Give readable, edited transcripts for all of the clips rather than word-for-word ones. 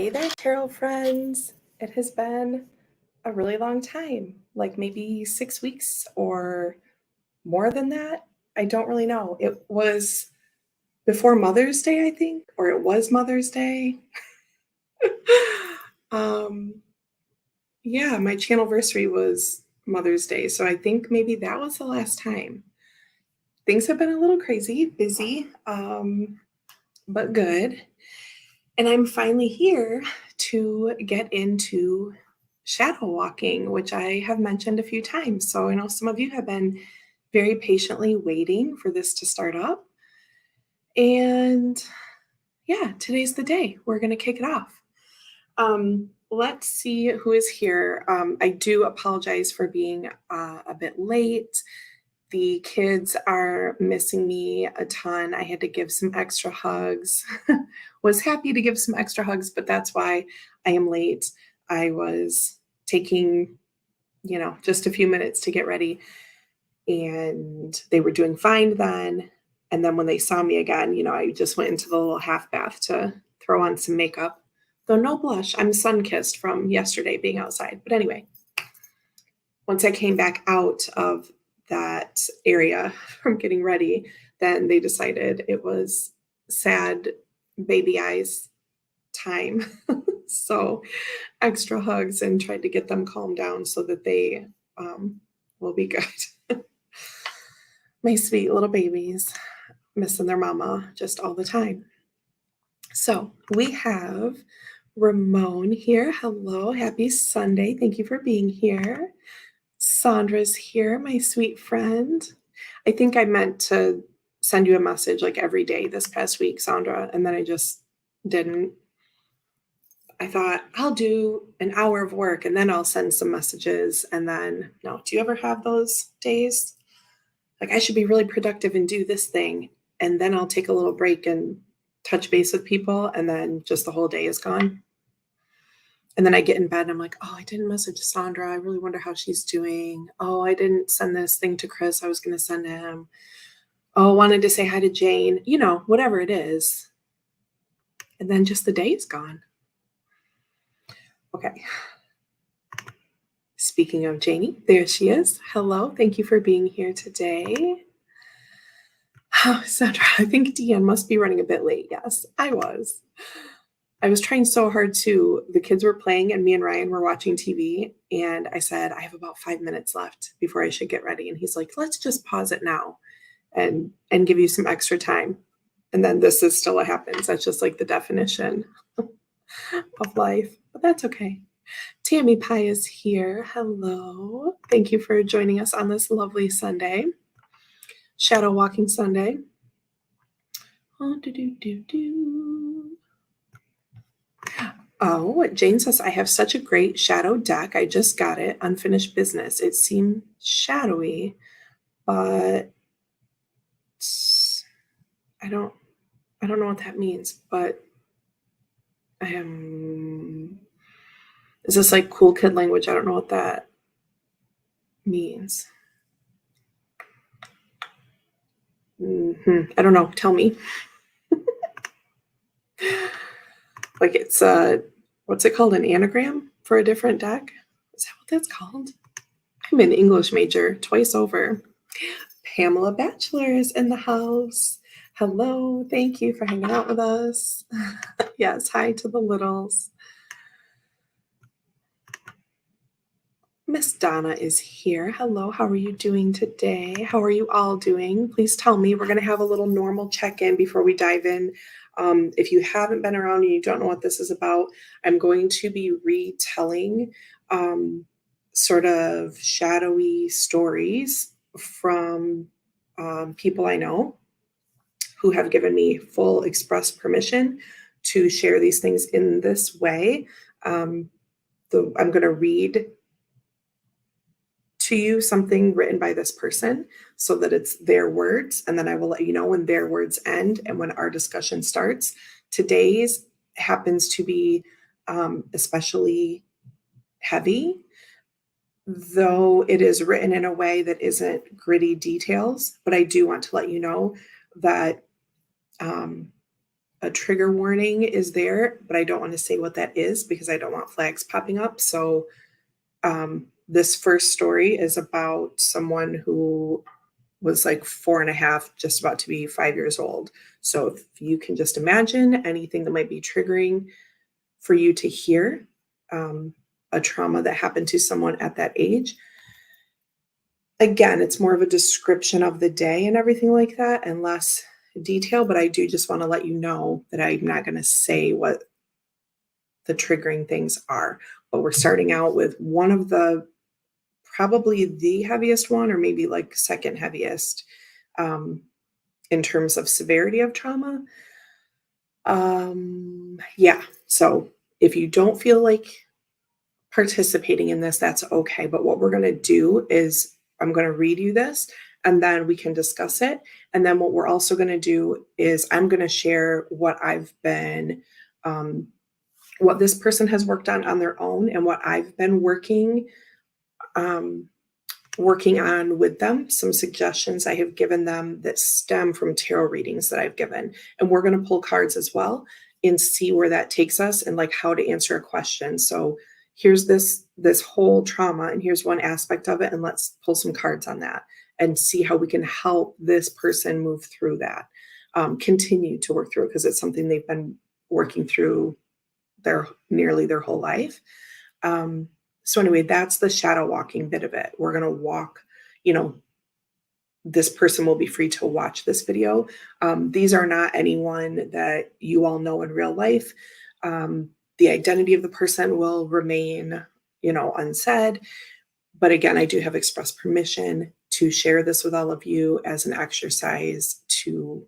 Hey there, tarot friends. It has been a really long time, like maybe 6 weeks or more than that. I don't really know. It was before Mother's Day, I think, or it was Mother's Day. um, yeah, my channelversary was Mother's Day, so I think maybe that was the last time. Things have been a little crazy, busy, but good. And I'm finally here to get into shadow walking, which I have mentioned a few times. So I know some of you have been very patiently waiting for this to start up. And yeah, today's the day. We're going to kick it off. Let's see who is here. I do apologize for being a bit late. The kids are missing me a ton. I had to give some extra hugs. Was happy to give some extra hugs, but that's why I am late. I was taking, just a few minutes to get ready, and they were doing fine then. And then when they saw me again, I just went into the little half bath to throw on some makeup. Though no blush, I'm sun-kissed from yesterday being outside. But anyway, once I came back out of that area from getting ready, then they decided it was sad baby eyes time. So extra hugs and tried to get them calmed down so that they will be good. My sweet little babies missing their mama just all the time. So we have Ramon here. Hello, happy Sunday. Thank you for being here. Sandra's here, my sweet friend. I think I meant to send you a message like every day this past week, Sandra, and then I just didn't. I thought I'll do an hour of work and then I'll send some messages, and then no. Do you ever have those days? Like, I should be really productive and do this thing, and then I'll take a little break and touch base with people, and then just the whole day is gone. And then I get in bed and I'm like, oh, I didn't message Sandra. I really wonder how she's doing. Oh, I didn't send this thing to Chris. I was going to send him. Oh, wanted to say hi to Jane, whatever it is. And then just the day is gone. Okay. Speaking of Janie, there she is. Hello. Thank you for being here today. Oh, Sandra, I think Deanne must be running a bit late. Yes, I was. I was trying so hard to. The kids were playing and me and Ryan were watching TV, and I said, I have about 5 minutes left before I should get ready. And he's like, let's just pause it now and give you some extra time. And then this is still what happens. That's just like the definition of life, but that's okay. Tammy Pie is here. Hello. Thank you for joining us on this lovely Sunday. Shadow Walking Sunday. Oh, Jane says, I have such a great shadow deck. I just got it. Unfinished business. It seemed shadowy, but I don't know what that means, but is this like cool kid language? I don't know what that means. I don't know. Tell me. Like it's what's it called? An anagram for a different deck? Is that what that's called? I'm an English major twice over. Pamela Bachelor is in the house. Hello. Thank you for hanging out with us. Yes. Hi to the littles. Miss Donna is here. Hello, how are you doing today? How are you all doing? Please tell me. We're going to have a little normal check-in before we dive in. If you haven't been around and you don't know what this is about, I'm going to be retelling sort of shadowy stories from people I know who have given me full express permission to share these things in this way. I'm going to read to you something written by this person so that it's their words, and then I will let you know when their words end and when our discussion starts. Today's happens to be especially heavy, though it is written in a way that isn't gritty details, but I do want to let you know that a trigger warning is there, but I don't want to say what that is because I don't want flags popping up. So this first story is about someone who was like 4.5, just about to be 5 years old. So if you can just imagine anything that might be triggering for you to hear, a trauma that happened to someone at that age. Again, it's more of a description of the day and everything like that and less detail, but I do just want to let you know that I'm not going to say what the triggering things are. But we're starting out with one of the probably the heaviest one, or maybe like second heaviest in terms of severity of trauma. Yeah. So if you don't feel like participating in this, that's okay. But what we're going to do is I'm going to read you this and then we can discuss it. And then what we're also going to do is I'm going to share what I've been, what this person has worked on their own and what I've been um, working on with them, some suggestions I have given them that stem from tarot readings that I've given. And we're going to pull cards as well and see where that takes us and like how to answer a question. So here's this whole trauma and here's one aspect of it, and let's pull some cards on that and see how we can help this person move through that. Continue to work through it because it's something they've been working through nearly their whole life. So anyway, that's the shadow walking bit of it. We're going to walk, this person will be free to watch this video. These are not anyone that you all know in real life. The identity of the person will remain, unsaid. But again, I do have express permission to share this with all of you as an exercise to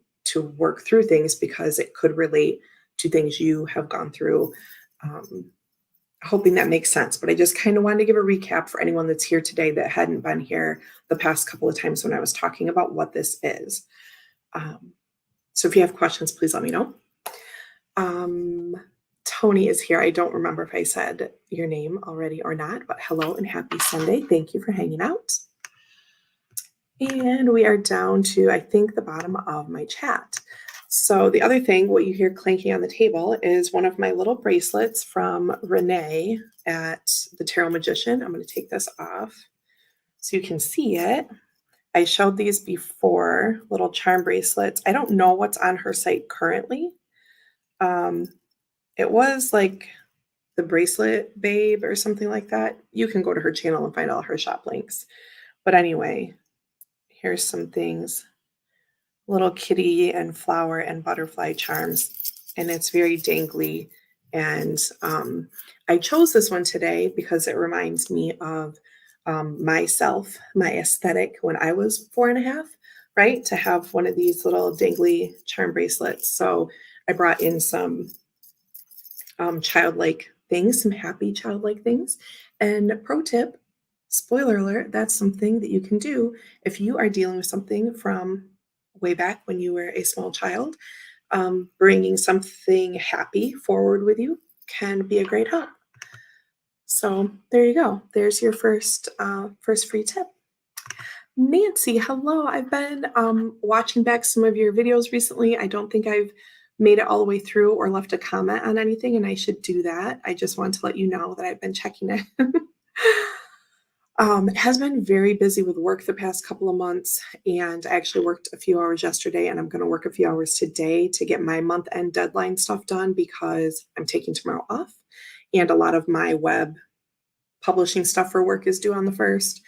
work through things because it could relate to things you have gone through. Hoping that makes sense, but I just kind of wanted to give a recap for anyone that's here today that hadn't been here the past couple of times when I was talking about what this is. So if you have questions, please let me know. Tony is here. I don't remember if I said your name already or not, but hello and happy Sunday. Thank you for hanging out. And we are down to, I think, the bottom of my chat. So the other thing, what you hear clanking on the table is one of my little bracelets from Renee at the Tarot Magician. I'm going to take this off so you can see it. I showed these before, little charm bracelets. I don't know what's on her site currently. It was like the Bracelet Babe or something like that. You can go to her channel and find all her shop links. But anyway, here's some things. Little kitty and flower and butterfly charms, and it's very dangly. And I chose this one today because it reminds me of myself, my aesthetic when I was 4.5, right? To have one of these little dangly charm bracelets. So I brought in some childlike things, some happy childlike things. And pro tip, spoiler alert, that's something that you can do if you are dealing with something from way back when you were a small child. Bringing something happy forward with you can be a great help. So there you go. There's your first free tip. Nancy, hello. I've been watching back some of your videos recently. I don't think I've made it all the way through or left a comment on anything, and I should do that. I just want to let you know that I've been checking it. It has been very busy with work the past couple of months, and I actually worked a few hours yesterday, and I'm going to work a few hours today to get my month-end deadline stuff done because I'm taking tomorrow off, and a lot of my web publishing stuff for work is due on the 1st.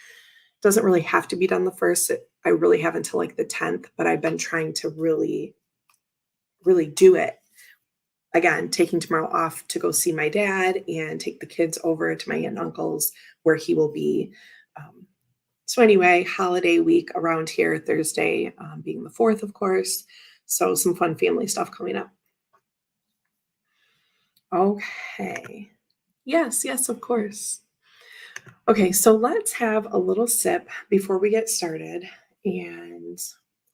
Doesn't really have to be done the 1st. I really have until like the 10th, but I've been trying to really do it. Again, taking tomorrow off to go see my dad and take the kids over to my aunt and uncle's where he will be. So anyway, holiday week around here, Thursday being the 4th, of course. So some fun family stuff coming up. Okay. Yes, of course. Okay, so let's have a little sip before we get started and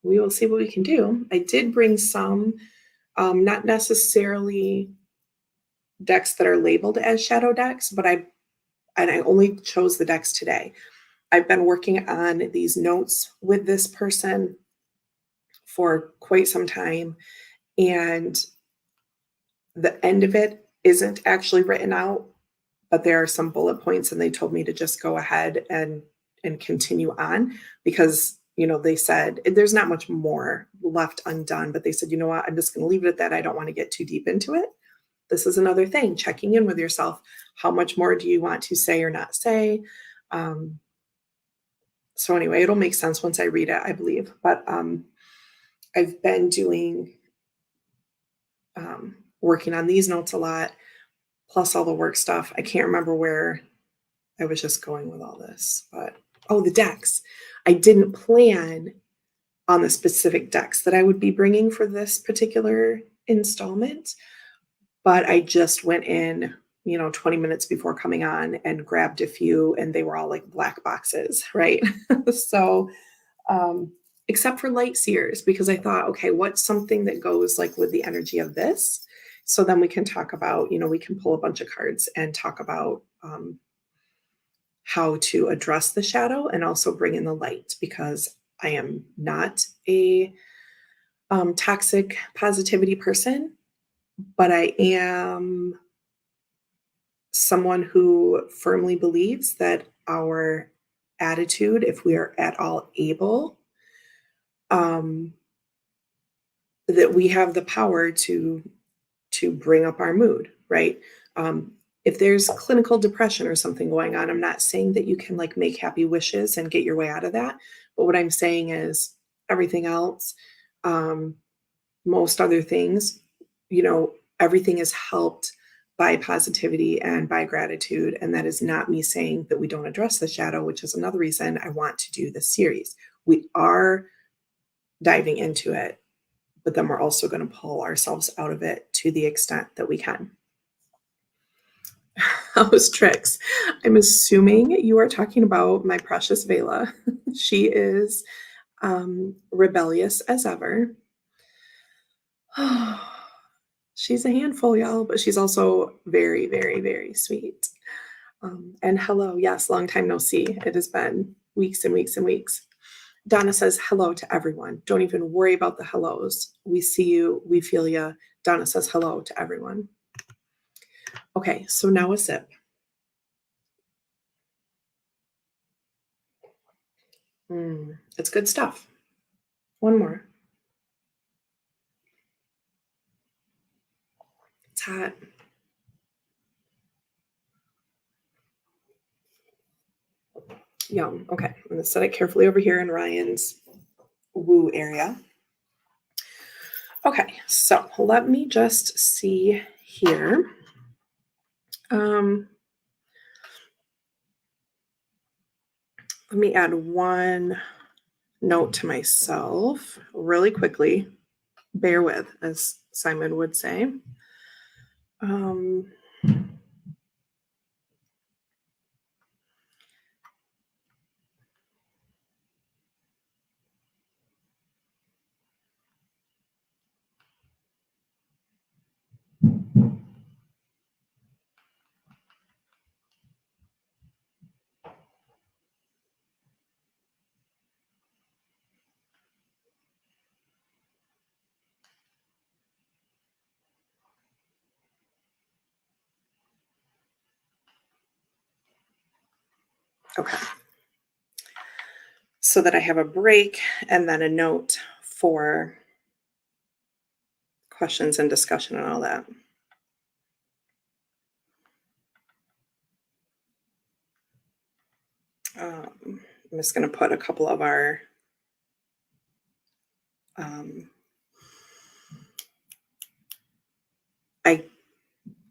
we will see what we can do. I did bring some, not necessarily decks that are labeled as shadow decks, but I only chose the decks today. I've been working on these notes with this person for quite some time, and The end of it isn't actually written out, but there are some bullet points, and they told me to just go ahead and continue on because, they said there's not much more left undone, but they said, "You know what? I'm just gonna leave it at that. I don't wanna get too deep into it." This is another thing, checking in with yourself. How much more do you want to say or not say? Um, so anyway, it'll make sense once I read it, I believe. But I've been doing working on these notes a lot, plus all the work stuff. I can't remember where I was just going with all this, but oh, the decks. I didn't plan on the specific decks that I would be bringing for this particular installment, but I just went in, 20 minutes before coming on and grabbed a few, and they were all like black boxes, right? So, um, except for light seers, because I thought, okay, what's something that goes like with the energy of this? So then we can talk about, we can pull a bunch of cards and talk about how to address the shadow and also bring in the light, because I am not a toxic positivity person, but I am someone who firmly believes that our attitude, if we are at all able, um, that we have the power to bring up our mood, right? If there's clinical depression or something going on, I'm not saying that you can like make happy wishes and get your way out of that. But what I'm saying is everything else, um, most other things, you know, everything is helped by positivity and by gratitude. And that is not me saying that we don't address the shadow, which is another reason I want to do this series. We are diving into it, but then we're also going to pull ourselves out of it to the extent that we can. House tricks. I'm assuming you are talking about my precious Vela. She is rebellious as ever. She's a handful, y'all, but she's also very, very, very sweet. And hello, yes, long time no see. It has been weeks and weeks and weeks. Donna says hello to everyone. Don't even worry about the hellos. We see you, we feel you. Donna says hello to everyone. Okay, so now a sip. It's good stuff. One more. It's hot. Yum. Okay, I'm gonna set it carefully over here in Ryan's woo area. Okay, so let me just see here. Let me add one note to myself really quickly. Bear with, as Simon would say. Okay. So that I have a break and then a note for questions and discussion and all that. I'm just going to put a couple of our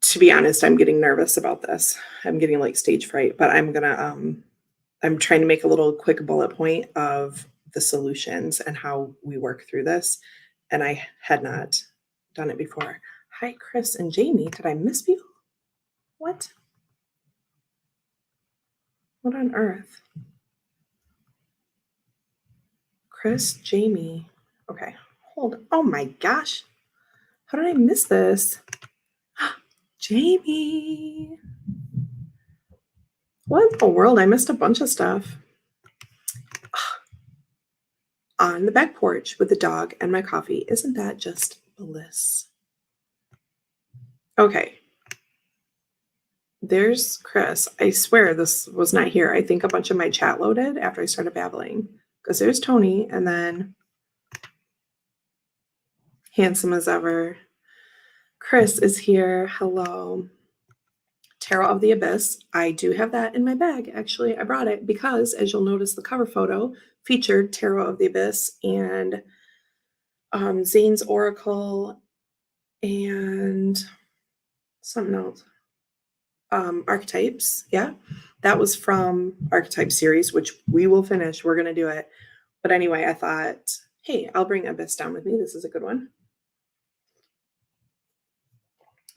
to be honest, I'm getting nervous about this. I'm getting like stage fright, but I'm trying to make a little quick bullet point of the solutions and how we work through this. And I had not done it before. Hi, Chris and Jamie. Did I miss you? What? What on earth? Chris, Jamie. Okay, hold. Oh my gosh. How did I miss this? Jamie. What in the world? I missed a bunch of stuff. On the back porch with the dog and my coffee. Isn't that just bliss? Okay. There's Chris. I swear this was not here. I think a bunch of my chat loaded after I started babbling. Because there's Tony, and then handsome as ever. Chris is here. Hello. Tarot of the Abyss. I do have that in my bag. Actually, I brought it because, as you'll notice, the cover photo featured Tarot of the Abyss and Zane's Oracle and something else. Archetypes. Yeah. That was from Archetype series, which we will finish. We're going to do it. But anyway, I thought, hey, I'll bring Abyss down with me. This is a good one.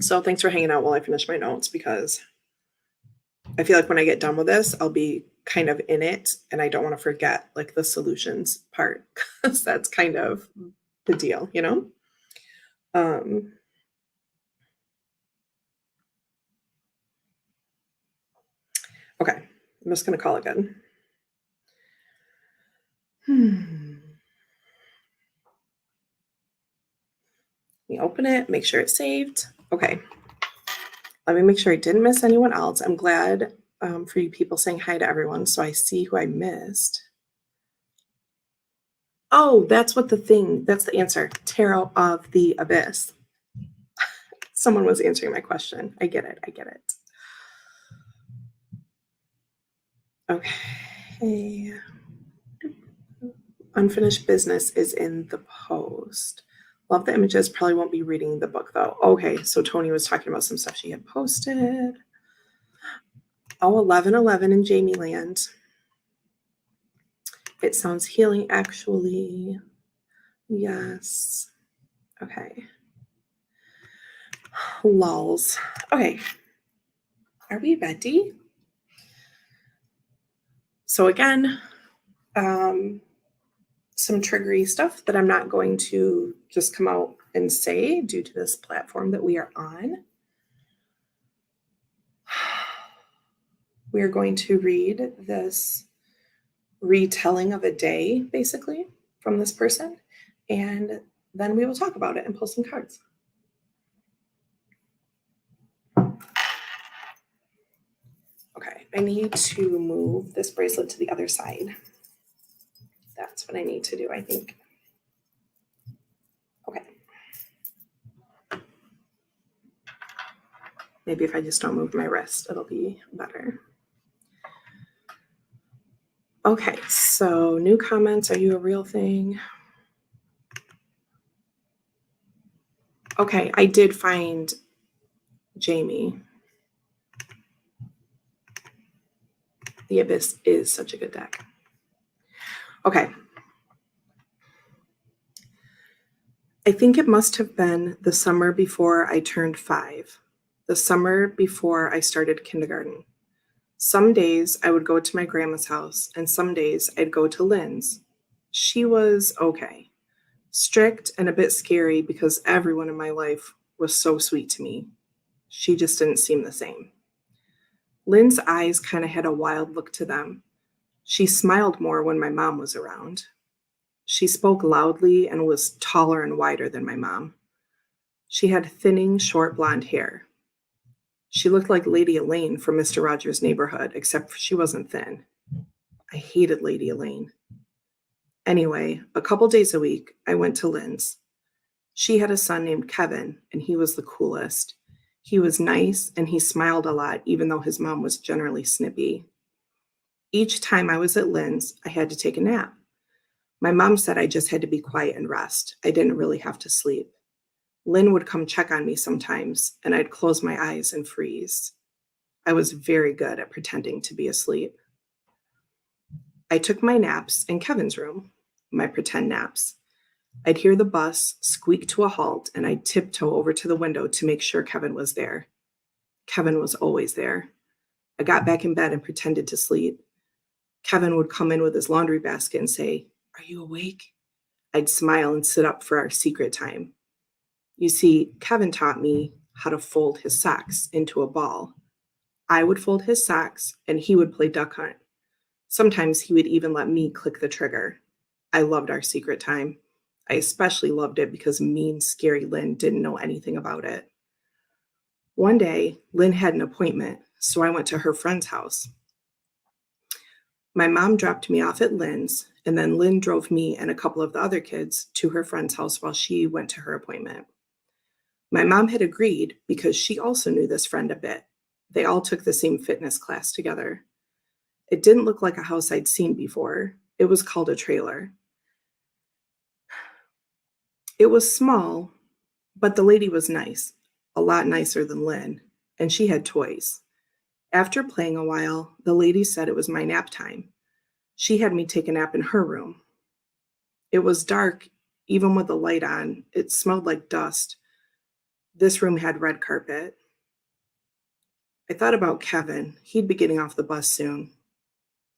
So thanks for hanging out while I finish my notes, because I feel like when I get done with this, I'll be kind of in it, and I don't want to forget like the solutions part, because that's kind of the deal, you know? Okay, I'm just going to call it good. Let me open it, make sure it's saved. Okay. Let me make sure I didn't miss anyone else. I'm glad for you people saying hi to everyone, so I see who I missed. Oh, that's what that's the answer. Tarot of the Abyss. Someone was answering my question. I get it. Okay. Unfinished business is in the post. Love the images. Probably won't be reading the book though. Okay, so Tony was talking about some stuff she had posted. Oh, 11:11 in Jamie Land. It sounds healing, actually. Yes. Okay. Lulls. Okay. Are we ready? So again, some triggery stuff that I'm not going to just come out and say due to this platform that we are on. We are going to read this retelling of a day, basically, from this person, and then we will talk about it and pull some cards. Okay, I need to move this bracelet to the other side. That's what I need to do, I think. Okay. Maybe if I just don't move my wrist, it'll be better. Okay, so new comments. Are you a real thing? Okay, I did find Jamie. The Abyss is such a good deck. Okay. I think it must have been the summer before I turned 5, the summer before I started kindergarten. Some days I would go to my grandma's house, and some days I'd go to Lynn's. She was okay. Strict and a bit scary because everyone in my life was so sweet to me. She just didn't seem the same. Lynn's eyes kind of had a wild look to them. She smiled more when my mom was around. She spoke loudly and was taller and wider than my mom. She had thinning, short blonde hair. She looked like Lady Elaine from Mr. Rogers' Neighborhood, except she wasn't thin. I hated Lady Elaine. Anyway, a couple days a week, I went to Lynn's. She had a son named Kevin, and he was the coolest. He was nice, and he smiled a lot, even though his mom was generally snippy. Each time I was at Lynn's, I had to take a nap. My mom said I just had to be quiet and rest. I didn't really have to sleep. Lynn would come check on me sometimes, and I'd close my eyes and freeze. I was very good at pretending to be asleep. I took my naps in Kevin's room, my pretend naps. I'd hear the bus squeak to a halt, and I'd tiptoe over to the window to make sure Kevin was there. Kevin was always there. I got back in bed and pretended to sleep. Kevin would come in with his laundry basket and say, "Are you awake?" I'd smile and sit up for our secret time. You see, Kevin taught me how to fold his socks into a ball. I would fold his socks, and he would play duck hunt. Sometimes he would even let me click the trigger. I loved our secret time. I especially loved it because mean, scary Lynn didn't know anything about it. One day, Lynn had an appointment, so I went to her friend's house. My mom dropped me off at Lynn's, and then Lynn drove me and a couple of the other kids to her friend's house while she went to her appointment. My mom had agreed because she also knew this friend a bit. They all took the same fitness class together. It didn't look like a house I'd seen before. It was called a trailer. It was small, but the lady was nice, a lot nicer than Lynn, and she had toys. After playing a while, the lady said it was my nap time. She had me take a nap in her room. It was dark, even with the light on. It smelled like dust. This room had red carpet. I thought about Kevin. He'd be getting off the bus soon.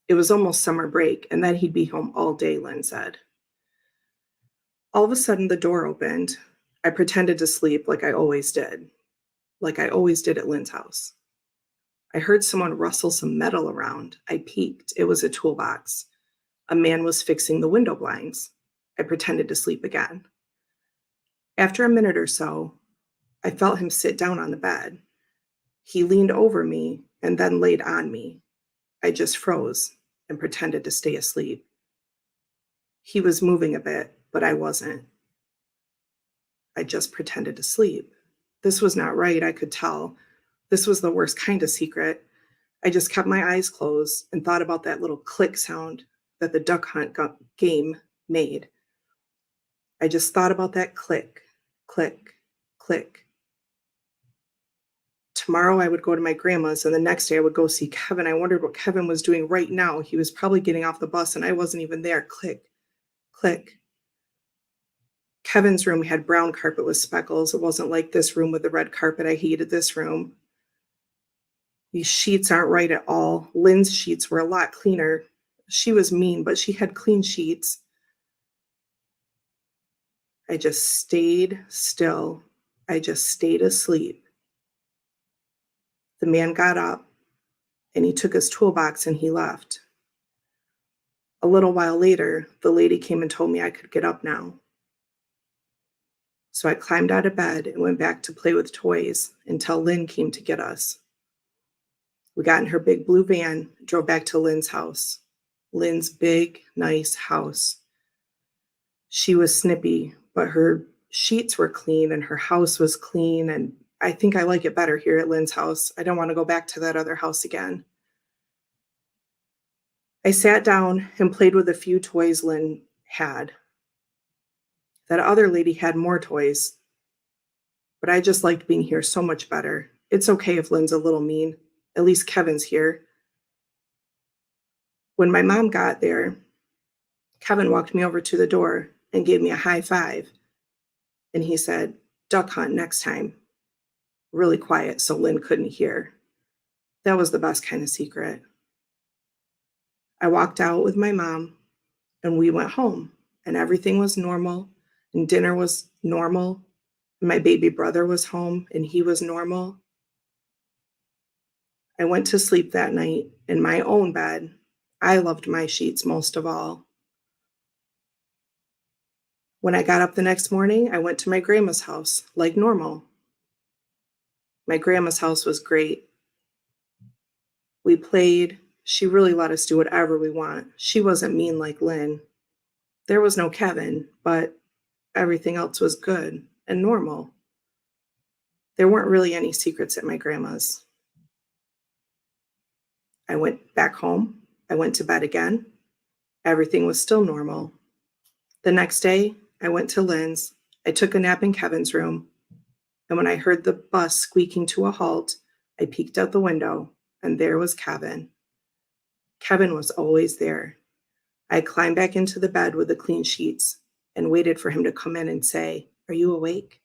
It was almost summer break, and then he'd be home all day, Lynn said. All of a sudden, the door opened. I pretended to sleep like I always did at Lynn's house. I heard someone rustle some metal around. I peeked. It was a toolbox. A man was fixing the window blinds. I pretended to sleep again. After a minute or so, I felt him sit down on the bed. He leaned over me and then laid on me. I just froze and pretended to stay asleep. He was moving a bit, but I wasn't. I just pretended to sleep. This was not right, I could tell. This was the worst kind of secret. I just kept my eyes closed and thought about that little click sound that the duck hunt game made. I just thought about that click, click, click. Tomorrow I would go to my grandma's, and the next day I would go see Kevin. I wondered what Kevin was doing right now. He was probably getting off the bus and I wasn't even there. Click, click. Kevin's room had brown carpet with speckles. It wasn't like this room with the red carpet. I hated this room. These sheets aren't right at all. Lynn's sheets were a lot cleaner. She was mean, but she had clean sheets. I just stayed still. I just stayed asleep. The man got up and he took his toolbox and he left. A little while later, the lady came and told me I could get up now. So I climbed out of bed and went back to play with toys until Lynn came to get us. We got in her big blue van, drove back to Lynn's house. Lynn's big, nice house. She was snippy, but her sheets were clean and her house was clean. And I think I like it better here at Lynn's house. I don't want to go back to that other house again. I sat down and played with a few toys Lynn had. That other lady had more toys, but I just liked being here so much better. It's okay if Lynn's a little mean. At least Kevin's here. When my mom got there, Kevin walked me over to the door and gave me a high five. And he said, "Duck hunt next time." Really quiet so Lynn couldn't hear. That was the best kind of secret. I walked out with my mom and we went home and everything was normal and dinner was normal. My baby brother was home and he was normal. I went to sleep that night in my own bed. I loved my sheets most of all. When I got up the next morning, I went to my grandma's house like normal. My grandma's house was great. We played. She really let us do whatever we want. She wasn't mean like Lynn. There was no Kevin, but everything else was good and normal. There weren't really any secrets at my grandma's. I went back home. I went to bed again. Everything was still normal. The next day, I went to Lynn's. I took a nap in Kevin's room. And when I heard the bus squeaking to a halt, I peeked out the window, and there was Kevin. Kevin was always there. I climbed back into the bed with the clean sheets and waited for him to come in and say, "Are you awake?"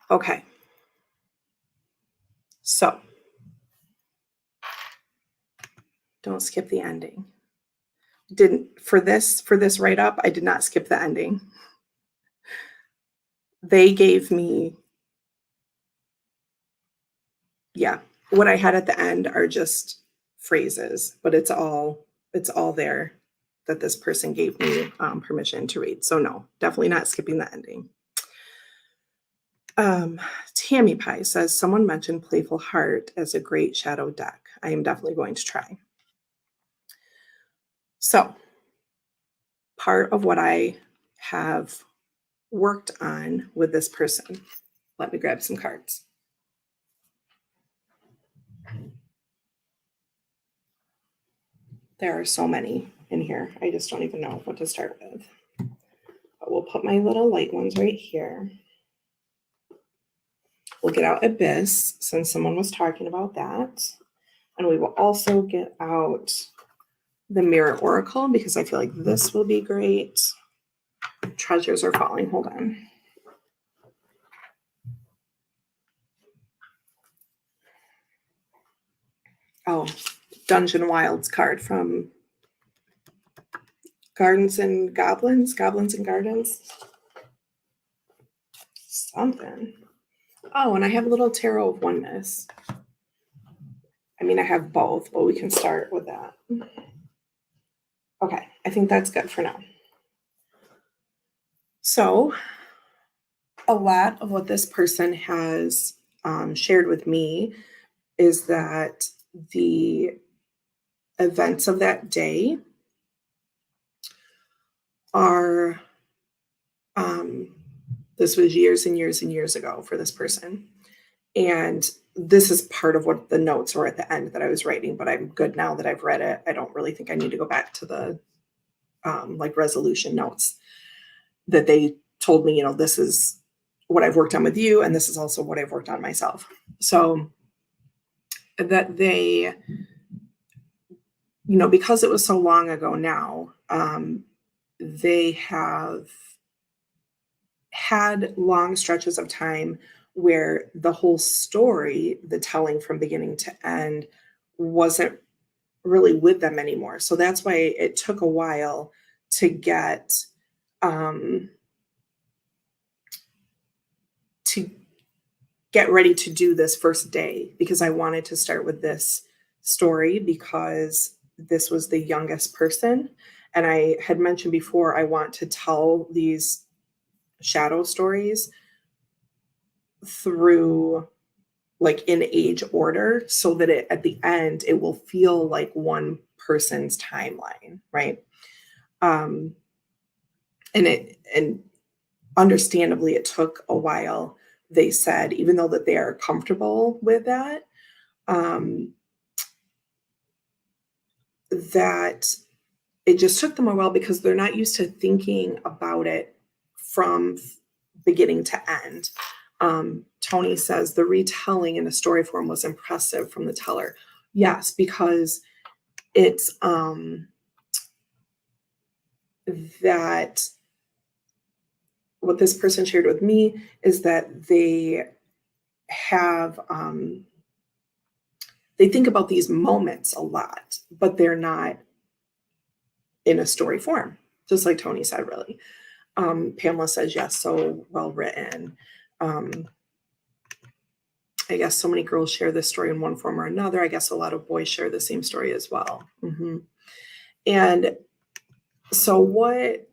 Okay. So, don't skip the ending. Didn't for this write up, I did not skip the ending. They gave me, yeah, what I had at the end are just phrases, but it's all there. that this person gave me permission to read. So no, definitely not skipping the ending. Tammy Pie says, someone mentioned Playful Heart as a great shadow deck. I am definitely going to try. So part of what I have worked on with this person, let me grab some cards. There are so many in here. I just don't even know what to start with. But we'll put my little light ones right here. We'll get out Abyss, since someone was talking about that. And we will also get out the Mirror Oracle, because I feel like this will be great. Treasures are falling. Hold on. Oh, Dungeon Wilds card from Gardens and Goblins, Goblins and Gardens. Something. Oh, and I have a little Tarot of Oneness. I mean, I have both, but we can start with that. Okay, I think that's good for now. So, a lot of what this person has shared with me is that the events of that day are, this was years and years and years ago for this person. And this is part of what the notes were at the end that I was writing, but I'm good now that I've read it. I don't really think I need to go back to the like resolution notes that they told me, this is what I've worked on with you, and this is also what I've worked on myself. So that they, because it was so long ago now, they have had long stretches of time where the whole story, the telling from beginning to end, wasn't really with them anymore. So that's why it took a while to get ready to do this first day, because I wanted to start with this story because this was the youngest person. And I had mentioned before, I want to tell these shadow stories through like in age order, so that at the end, it will feel like one person's timeline, right? And understandably, it took a while. They said, even though that they are comfortable with that, that it just took them a while because they're not used to thinking about it from beginning to end. Tony says the retelling in the story form was impressive from the teller. Yes, because it's that what this person shared with me is that they have they think about these moments a lot, but they're not in a story form, just like Tony said, really. Pamela says, yes, so well written. I guess so many girls share this story in one form or another. I guess a lot of boys share the same story as well. Mm-hmm. And so what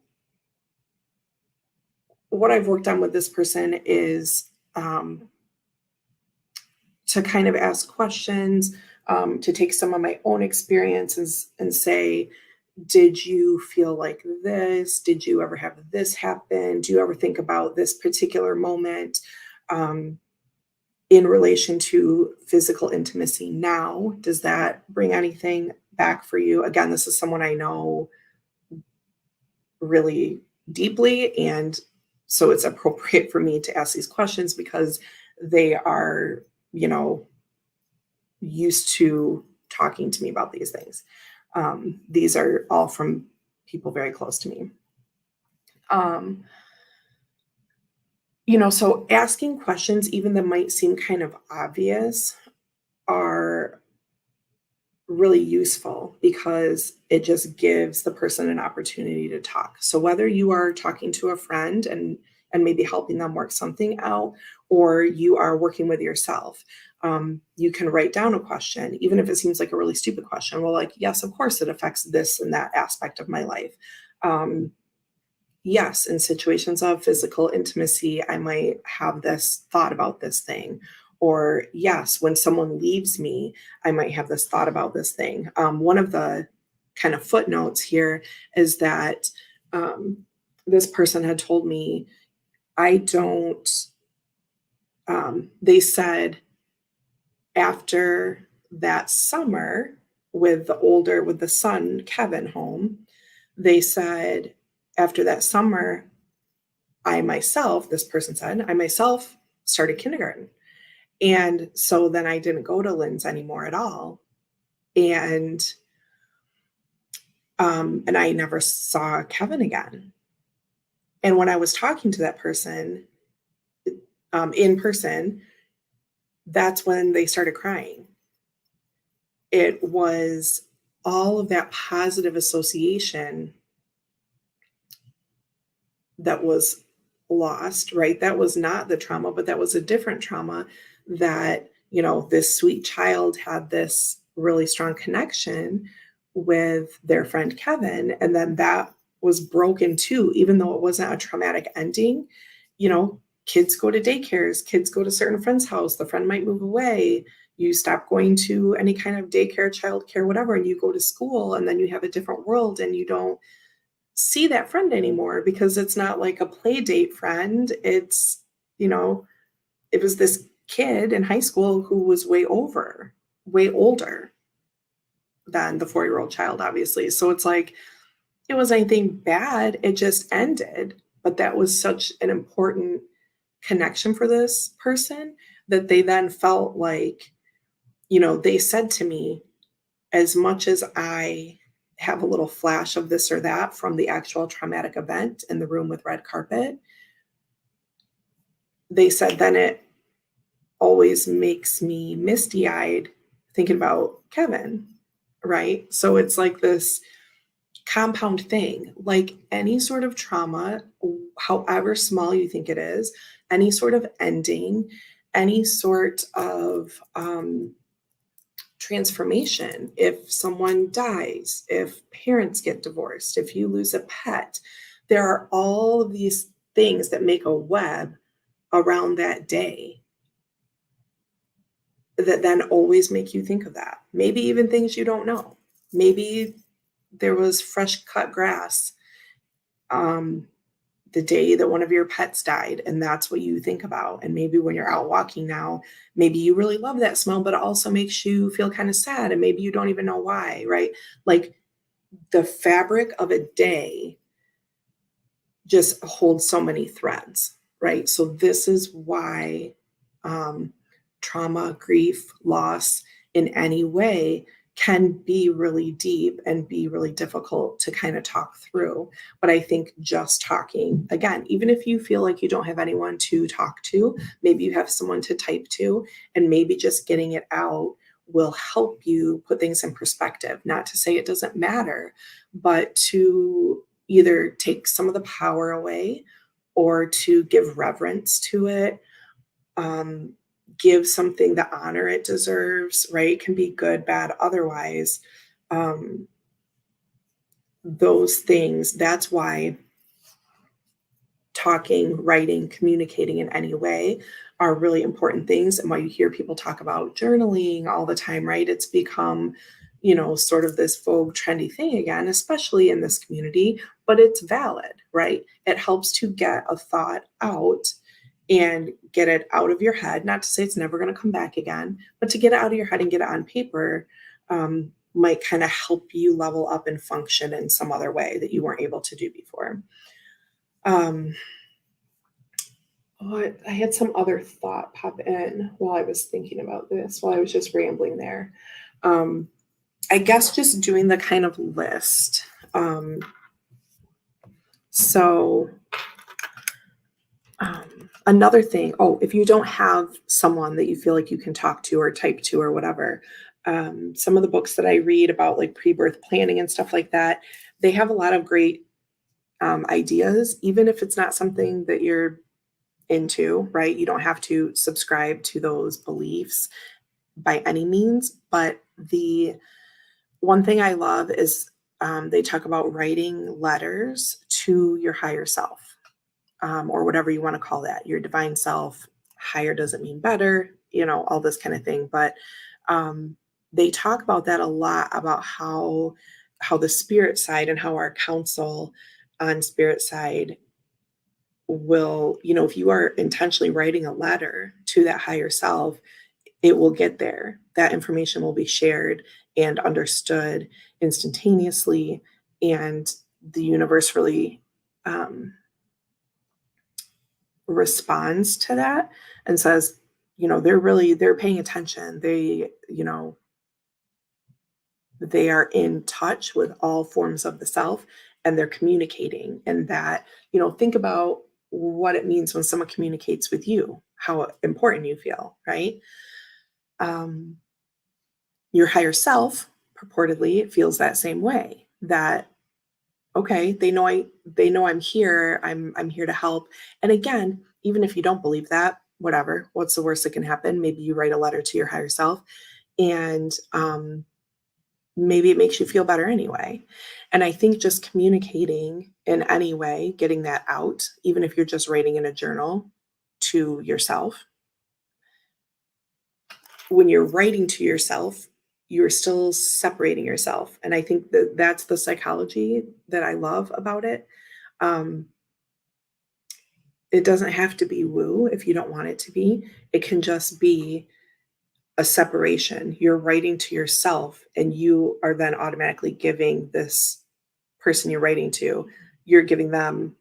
I've worked on with this person is to kind of ask questions, to take some of my own experiences and say, did you feel like this? Did you ever have this happen? Do you ever think about this particular moment in relation to physical intimacy now? Does that bring anything back for you? Again, this is someone I know really deeply, and so it's appropriate for me to ask these questions because they are, used to talking to me about these things. These are all from people very close to me. So asking questions, even that might seem kind of obvious, are really useful because it just gives the person an opportunity to talk. So whether you are talking to a friend and maybe helping them work something out, or you are working with yourself, You can write down a question, even if it seems like a really stupid question. Well, like, yes, of course it affects this and that aspect of my life. Um, yes, in situations of physical intimacy, I might have this thought about this thing. Or, yes, when someone leaves me, I might have this thought about this thing. One of the kind of footnotes here is that um, this person had told me, I don't, they said after that summer with the son, Kevin, home, they said after that summer, this person said, I myself started kindergarten. And so then I didn't go to Lynn's anymore at all. And I never saw Kevin again. And when I was talking to that person in person, that's when they started crying. It was all of that positive association that was lost, right? That was not the trauma, but that was a different trauma that, this sweet child had this really strong connection with their friend Kevin. And then that was broken too, even though it wasn't a traumatic ending. Kids go to daycares, kids go to certain friends' house, the friend might move away. You stop going to any kind of daycare, childcare, whatever, and you go to school, and then you have a different world and you don't see that friend anymore because it's not like a play date friend. It's, it was this kid in high school who was way older than the 4-year-old child, obviously. So it's like, it was anything bad. It just ended. But that was such an important connection for this person that they then felt like, they said to me, as much as I have a little flash of this or that from the actual traumatic event in the room with red carpet, they said then it always makes me misty eyed thinking about Kevin, right? So it's like this compound thing, like any sort of trauma, however small you think it is, any sort of ending, any sort of transformation. If someone dies, if parents get divorced, if you lose a pet, there are all of these things that make a web around that day that then always make you think of that. Maybe even things you don't know. Maybe there was fresh cut grass the day that one of your pets died, and that's what you think about. And maybe when you're out walking now, maybe you really love that smell, but it also makes you feel kind of sad, and maybe you don't even know why, right? Like the fabric of a day just holds so many threads, right? So this is why trauma, grief, loss in any way can be really deep and be really difficult to kind of talk through. But I think just talking, again, even if you feel like you don't have anyone to talk to, maybe you have someone to type to, and maybe just getting it out will help you put things in perspective. Not to say it doesn't matter, but to either take some of the power away or to give reverence to it. Give something the honor it deserves, right? It can be good, bad, otherwise. Those things, that's why talking, writing, communicating in any way are really important things. And why you hear people talk about journaling all the time, right? It's become, sort of this vogue, trendy thing again, especially in this community, but it's valid, right? It helps to get a thought out and get it out of your head. Not to say it's never going to come back again, but to get it out of your head and get it on paper might kind of help you level up and function in some other way that you weren't able to do before. I had some other thought pop in while I was thinking about this, while I was just rambling there. I guess just doing the kind of list. Another thing, if you don't have someone that you feel like you can talk to or type to or whatever, some of the books that I read about like pre-birth planning and stuff like that, they have a lot of great ideas, even if it's not something that you're into, right? You don't have to subscribe to those beliefs by any means. But the one thing I love is they talk about writing letters to your higher self, or whatever you want to call that, your divine self. Higher doesn't mean better, all this kind of thing. But they talk about that a lot, about how the spirit side and how our counsel on spirit side will, if you are intentionally writing a letter to that higher self, it will get there. That information will be shared and understood instantaneously. And the universe really responds to that and says, they're paying attention. They are in touch with all forms of the self, and they're communicating. And that, think about what it means when someone communicates with you, how important you feel, right? Your higher self purportedly feels that same way, that okay, they know I'm here, I'm here to help. And again, even if you don't believe that, whatever, what's the worst that can happen? Maybe you write a letter to your higher self, and maybe it makes you feel better anyway. And I think just communicating in any way, getting that out, even if you're just writing in a journal to yourself, when you're writing to yourself, you're still separating yourself. And I think that that's the psychology that I love about it. Um, it doesn't have to be woo if you don't want it to be. It can just be a separation. You're writing to yourself, and you are then automatically giving this person you're writing to, you're giving them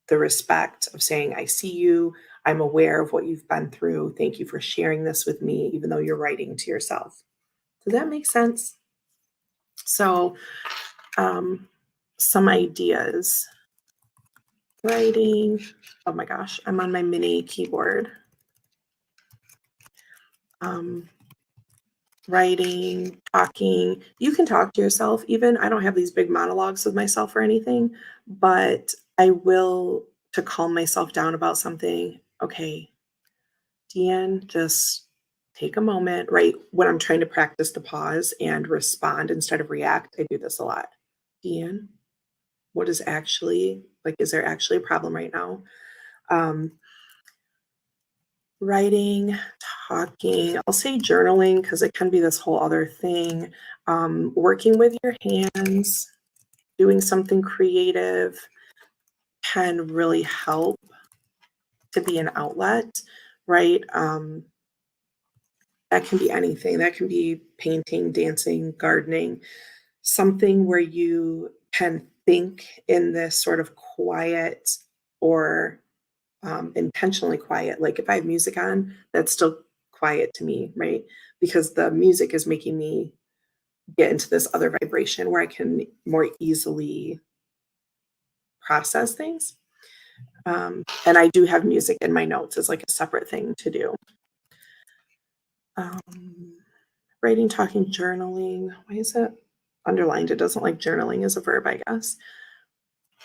the respect of saying, I see you. I'm aware of what you've been through. Thank you for sharing this with me, even though you're writing to yourself. Does that make sense? So, some ideas. Writing. Oh my gosh, I'm on my mini keyboard. Writing, talking. You can talk to yourself even. I don't have these big monologues with myself or anything, but I will, to calm myself down about something. Okay, Deanne, just take a moment, right? When I'm trying to practice to pause and respond instead of react, I do this a lot. Deanne, what is actually, like, is there actually a problem right now? Writing, talking, I'll say journaling because it can be this whole other thing. Working with your hands, doing something creative can really help to be an outlet, right? That can be anything. That can be painting, dancing, gardening, something where you can think in this sort of quiet or intentionally quiet. Like if I have music on, that's still quiet to me, right? Because the music is making me get into this other vibration where I can more easily process things. And I do have music in my notes as like a separate thing to do. Writing, talking, journaling. Why is it underlined? It doesn't like journaling as a verb, I guess.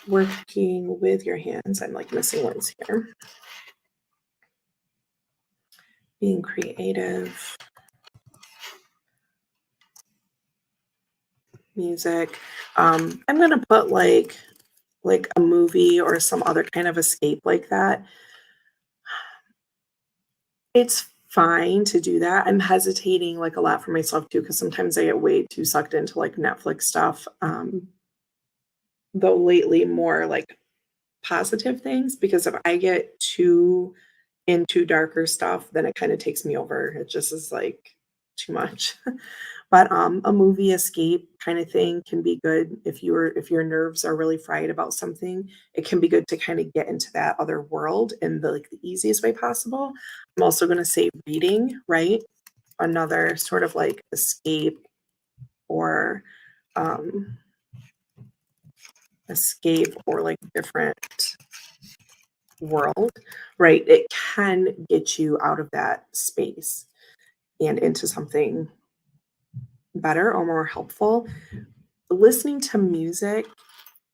Working with your hands. I'm like missing words here. Being creative. Music. I'm gonna put like a movie or some other kind of escape like that. It's fine to do that. I'm hesitating like a lot for myself too, because sometimes I get way too sucked into like Netflix stuff. Though lately more like positive things, because if I get too into darker stuff, then it kind of takes me over. It just is like too much. But a movie escape kind of thing can be good if your nerves are really fried about something. It can be good to kind of get into that other world in the easiest way possible. I'm also going to say reading, right? Another sort of like escape or um, like different world, right? It can get you out of that space and into something better or more helpful. Listening to music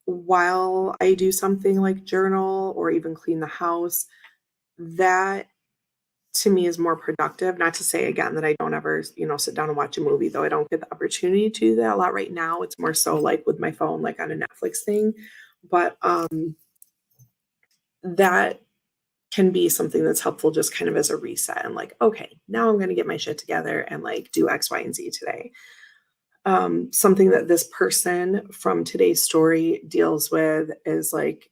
while I do something like journal or even clean the house, that to me is more productive. Not to say again that I don't ever, sit down and watch a movie, though I don't get the opportunity to do that a lot right now. It's more so like with my phone, like on a Netflix thing. But that can be something that's helpful just kind of as a reset and like, okay, now I'm going to get my shit together and like do X, Y, and Z today. Something that this person from today's story deals with is like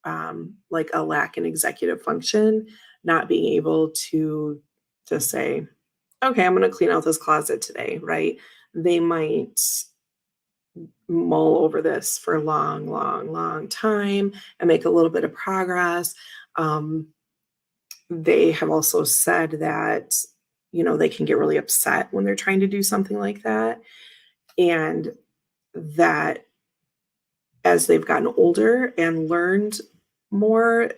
a lack in executive function, not being able to just say, okay, I'm going to clean out this closet today, right? They might mull over this for a long, long, long time and make a little bit of progress. They have also said that, they can get really upset when they're trying to do something like that. And that as they've gotten older and learned more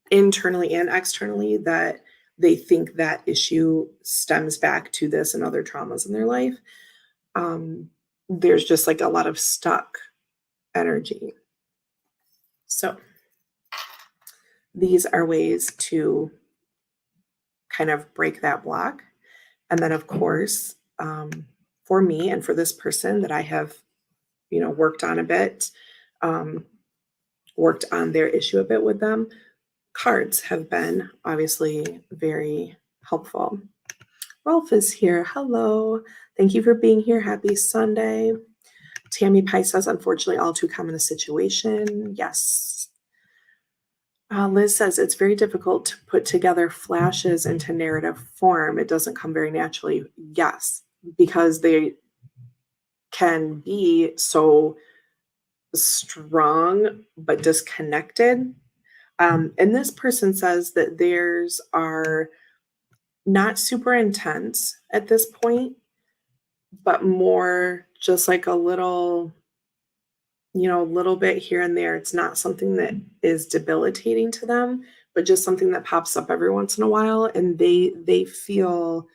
internally and externally, that they think that issue stems back to this and other traumas in their life. There's just like a lot of stuck energy. So these are ways to kind of break that block. And then, of course, for me and for this person that I have, worked on a bit, worked on their issue a bit with them, cards have been obviously very helpful. Rolf is here. Hello. Thank you for being here. Happy Sunday. Tammy Pye says, unfortunately, all too common a situation. Yes. Liz says, it's very difficult to put together flashes into narrative form. It doesn't come very naturally. Yes, because they can be so strong but disconnected. And this person says that theirs are not super intense at this point, but more just like a little bit here and there. It's not something that is debilitating to them, but just something that pops up every once in a while. And they feel,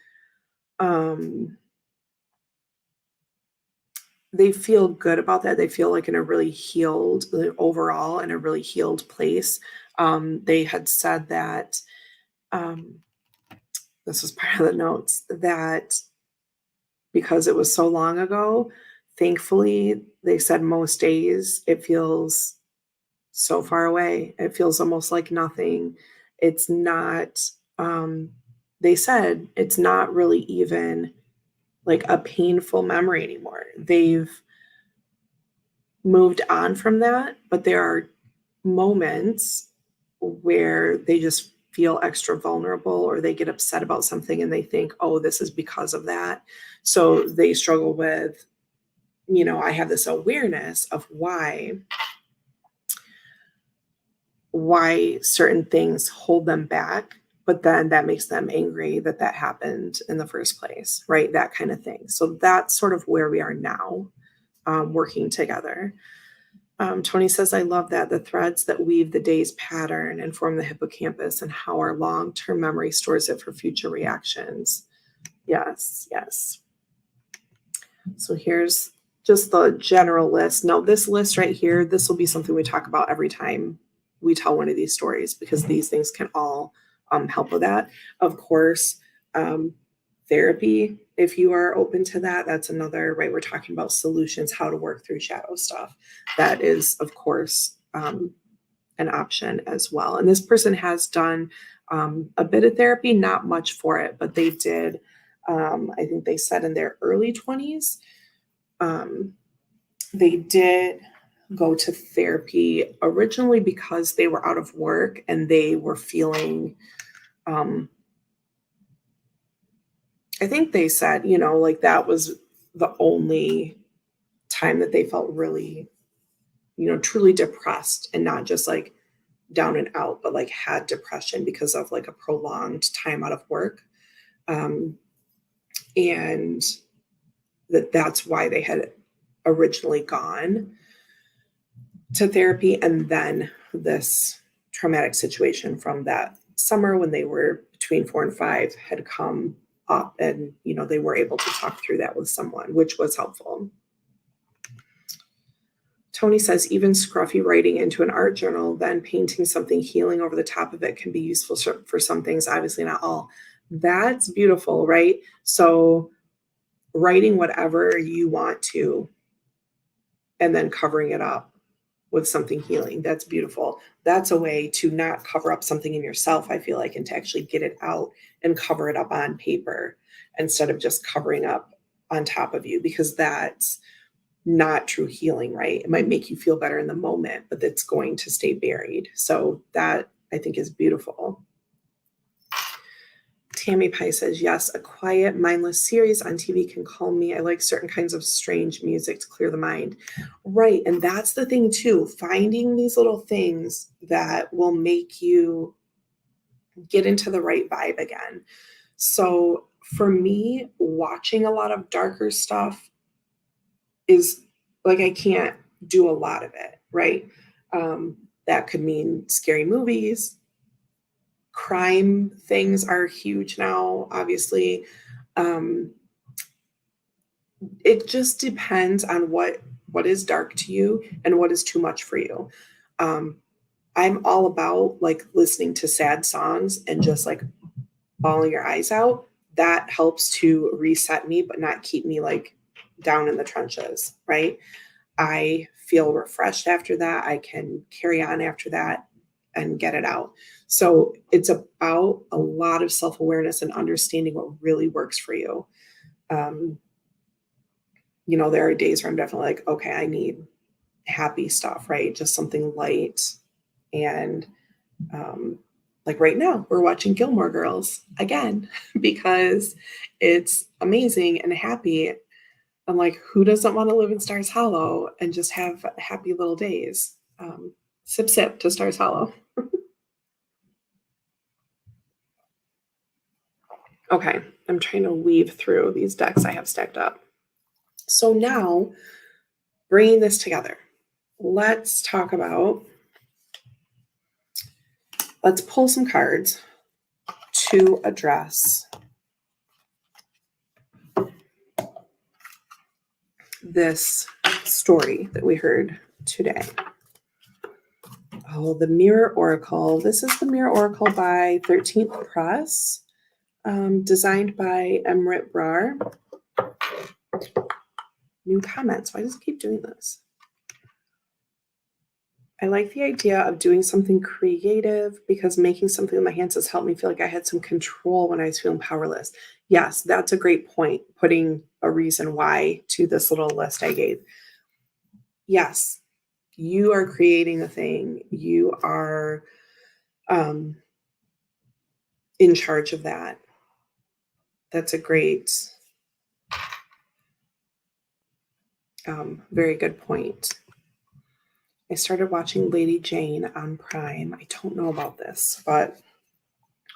they feel good about that. They feel like in a really healed, overall in a really healed place. They had said that, this was part of the notes, that because it was so long ago, thankfully, they said most days it feels so far away. It feels almost like nothing. It's not, they said it's not really even like a painful memory anymore. They've moved on from that, but there are moments where they just feel extra vulnerable or they get upset about something and they think, oh, this is because of that. So they struggle with, I have this awareness of why certain things hold them back, but then that makes them angry that happened in the first place, right? That kind of thing. So that's sort of where we are now, working together. Tony says, I love that. The threads that weave the day's pattern and form the hippocampus and how our long-term memory stores it for future reactions. Yes, yes. So here's just the general list. Now, this list right here, this will be something we talk about every time we tell one of these stories because these things can all help with that. Of course, therapy, if you are open to that, that's another, right? We're talking about solutions, how to work through shadow stuff. That is, of course, an option as well. And this person has done a bit of therapy, not much for it, but they did, I think they said in their early 20s, they did go to therapy originally because they were out of work and they were feeling, I think they said, like that was the only time that they felt really, truly depressed and not just like down and out, but like had depression because of like a prolonged time out of work. And that's why they had originally gone to therapy. And then this traumatic situation from that summer when they were between 4 and 5 had come up and, they were able to talk through that with someone, which was helpful. Tony says even scruffy writing into an art journal, then painting something healing over the top of it can be useful for some things, obviously not all. That's beautiful, right? So writing whatever you want to and then covering it up with something healing. That's beautiful. That's a way to not cover up something in yourself, I feel like, and to actually get it out and cover it up on paper instead of just covering up on top of you, because that's not true healing, right? It might make you feel better in the moment, but it's going to stay buried. So that I think is beautiful. Tammy Pie says, yes, a quiet, mindless series on TV can calm me. I like certain kinds of strange music to clear the mind. Right. And that's the thing too, finding these little things that will make you get into the right vibe again. So for me, watching a lot of darker stuff is like, I can't do a lot of it, right? That could mean scary movies. Crime things are huge now, obviously. It just depends on what is dark to you and what is too much for you. I'm all about like listening to sad songs and just like bawling your eyes out. That helps to reset me, but not keep me like down in the trenches, right? I feel refreshed after that. I can carry on after that and get it out. So it's about a lot of self-awareness and understanding what really works for you. There are days where I'm definitely like, okay, I need happy stuff, right? Just something light. And like right now, we're watching Gilmore Girls again because it's amazing and happy. I'm like, who doesn't want to live in Stars Hollow and just have happy little days? Sip, sip to Stars Hollow. Okay, I'm trying to weave through these decks I have stacked up. So now, bringing this together, let's pull some cards to address this story that we heard today. Oh, the Mirror Oracle. This is the Mirror Oracle by 13th Press, designed by Emrit Brar. New comments. Why does it keep doing this? I like the idea of doing something creative because making something with my hands has helped me feel like I had some control when I was feeling powerless. Yes, that's a great point, putting a reason why to this little list I gave. Yes, you are creating the thing. You are in charge of that. That's a great, very good point. I started watching Lady Jane on Prime. I don't know about this, but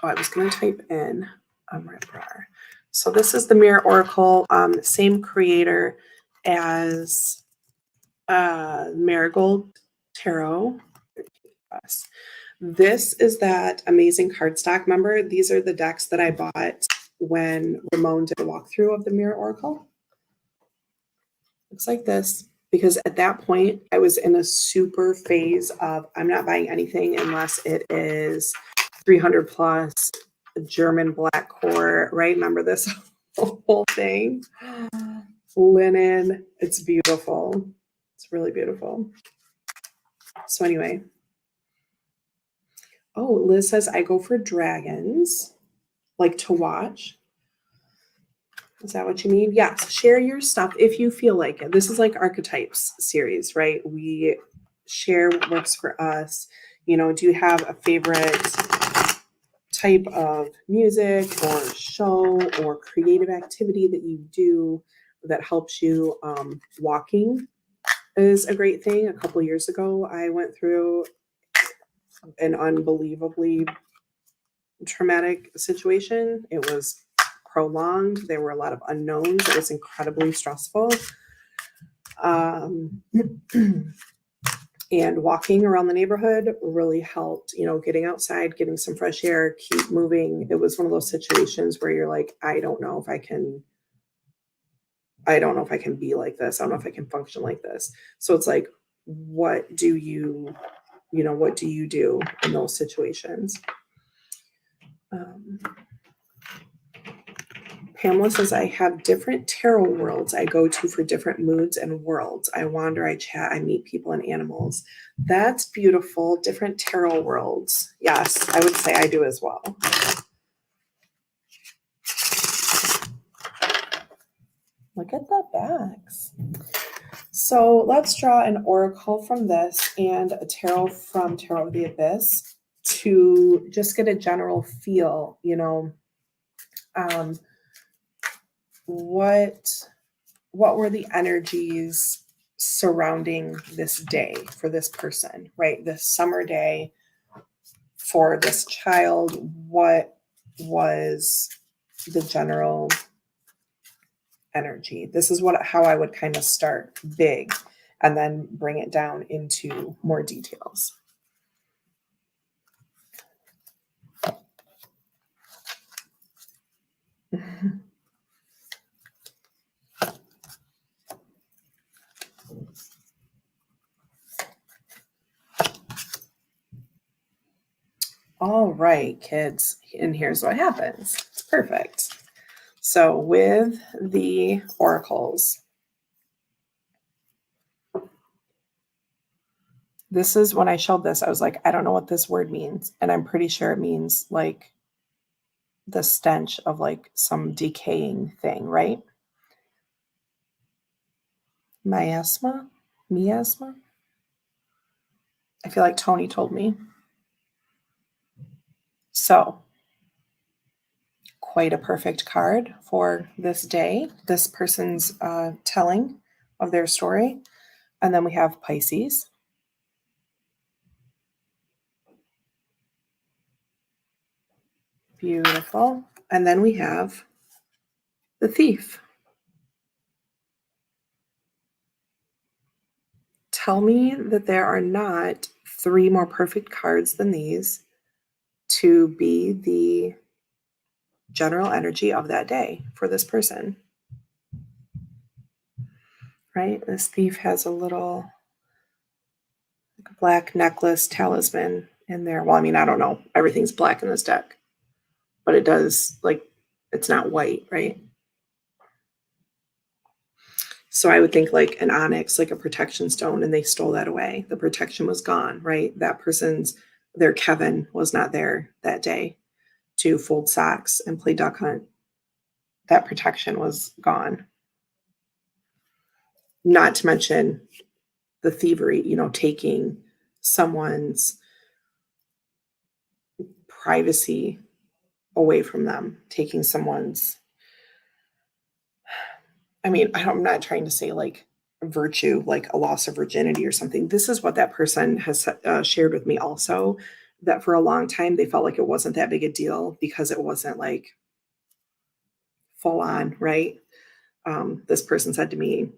I was going to type in Brar. So this is the Mirror Oracle, same creator as Marigold Tarot. This is that amazing cardstock. Remember, these are the decks that I bought when Ramon did a walkthrough of the Mirror Oracle. Looks like this. Because at that point, I was in a super phase of I'm not buying anything unless it is 300 plus German black core, right? Remember this whole thing? Linen. It's beautiful. It's really beautiful. So anyway. Oh, Liz says, I go for dragons, like to watch. Is that what you mean? Yes. Share your stuff if you feel like it. This is like archetypes series, right? We share what works for us. Do you have a favorite type of music or show or creative activity that you do that helps you? Walking is a great thing. A couple years ago, I went through an unbelievably traumatic situation. It was prolonged. There were a lot of unknowns. It was incredibly stressful. And walking around the neighborhood really helped, getting outside, getting some fresh air, keep moving. It was one of those situations where you're like, I don't know if I can be like this. I don't know if I can function like this. So it's like what do you do in those situations? Pamela says, I have different tarot worlds I go to for different moods and worlds. I wander, I chat, I meet people and animals. That's beautiful. Different tarot worlds. Yes, I would say I do as well. Look at the backs. So let's draw an oracle from this and a tarot from Tarot of the Abyss to just get a general feel, what were the energies surrounding this day for this person, right? This summer day for this child, what was the general energy? This is how I would kind of start big and then bring it down into more details. All right, kids, and here's what happens. It's perfect. So with the oracles, this is when I showed this, I was like, I don't know what this word means. And I'm pretty sure it means like the stench of like some decaying thing, right? Miasma? I feel like Tony told me. So, quite a perfect card for this day, this person's telling of their story. And then we have Pisces. Beautiful. And then we have the Thief. Tell me that there are not 3 more perfect cards than these to be the general energy of that day for this person. Right? This Thief has a little black necklace talisman in there. Well, I mean, I don't know. Everything's black in this deck. But it does, like, it's not white, right? So I would think like an onyx, like a protection stone, and they stole that away. The protection was gone, right? That their Kevin was not there that day to fold socks and play duck hunt. That protection was gone. Not to mention the thievery, taking someone's privacy away from them, taking someone's, I mean, I'm not trying to say like virtue, like a loss of virginity or something. This is what that person has shared with me also, that for a long time they felt like it wasn't that big a deal because it wasn't like full on, right? This person said to me,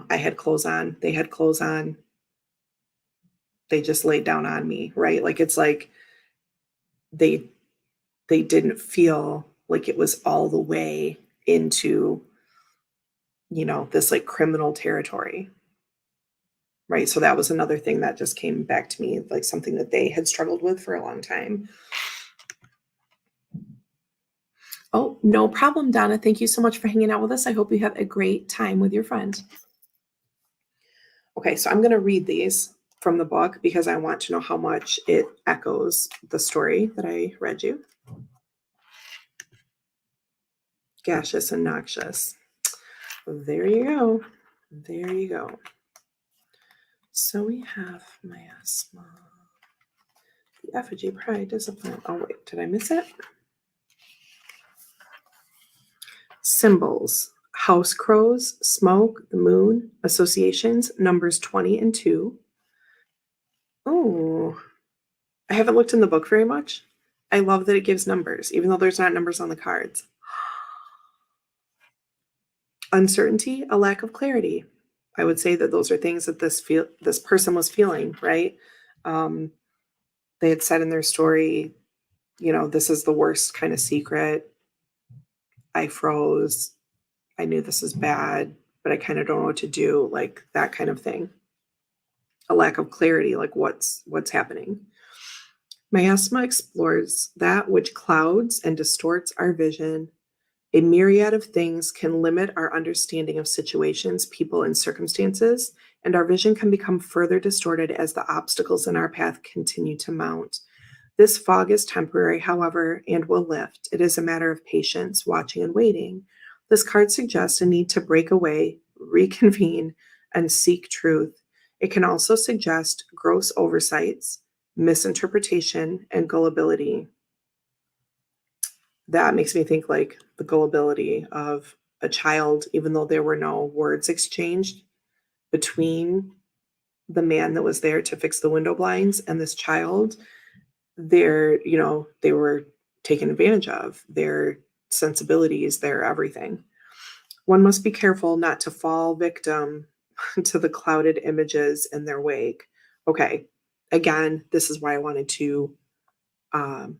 I had clothes on, they had clothes on, they just laid down on me, right? Like it's like they didn't feel like it was all the way into this like criminal territory, right? So that was another thing that just came back to me, like something that they had struggled with for a long time. Oh, no problem, Donna. Thank you so much for hanging out with us. I hope you have a great time with your friend. Okay, so I'm going to read these from the book because I want to know how much it echoes the story that I read you. Gaseous and noxious. There you go. There you go. So we have miasma, the effigy, pride, discipline. Oh, wait, did I miss it? Symbols: house crows, smoke, the moon, associations, numbers 20 and 2. Oh, I haven't looked in the book very much. I love that it gives numbers, even though there's not numbers on the cards. Uncertainty, a lack of clarity. I would say that those are things that this person was feeling, right? They had said in their story, this is the worst kind of secret. I froze. I knew this is bad, but I kind of don't know what to do, like that kind of thing. A lack of clarity, like what's happening. Miasma explores that which clouds and distorts our vision. A myriad of things can limit our understanding of situations, people, and circumstances, and our vision can become further distorted as the obstacles in our path continue to mount. This fog is temporary, however, and will lift. It is a matter of patience, watching, and waiting. This card suggests a need to break away, reconvene, and seek truth. It can also suggest gross oversights, misinterpretation, and gullibility. That makes me think like the gullibility of a child, even though there were no words exchanged between the man that was there to fix the window blinds and this child. They were taken advantage of, their sensibilities, their everything. One must be careful not to fall victim to the clouded images in their wake. Okay, again, this is why I wanted to um,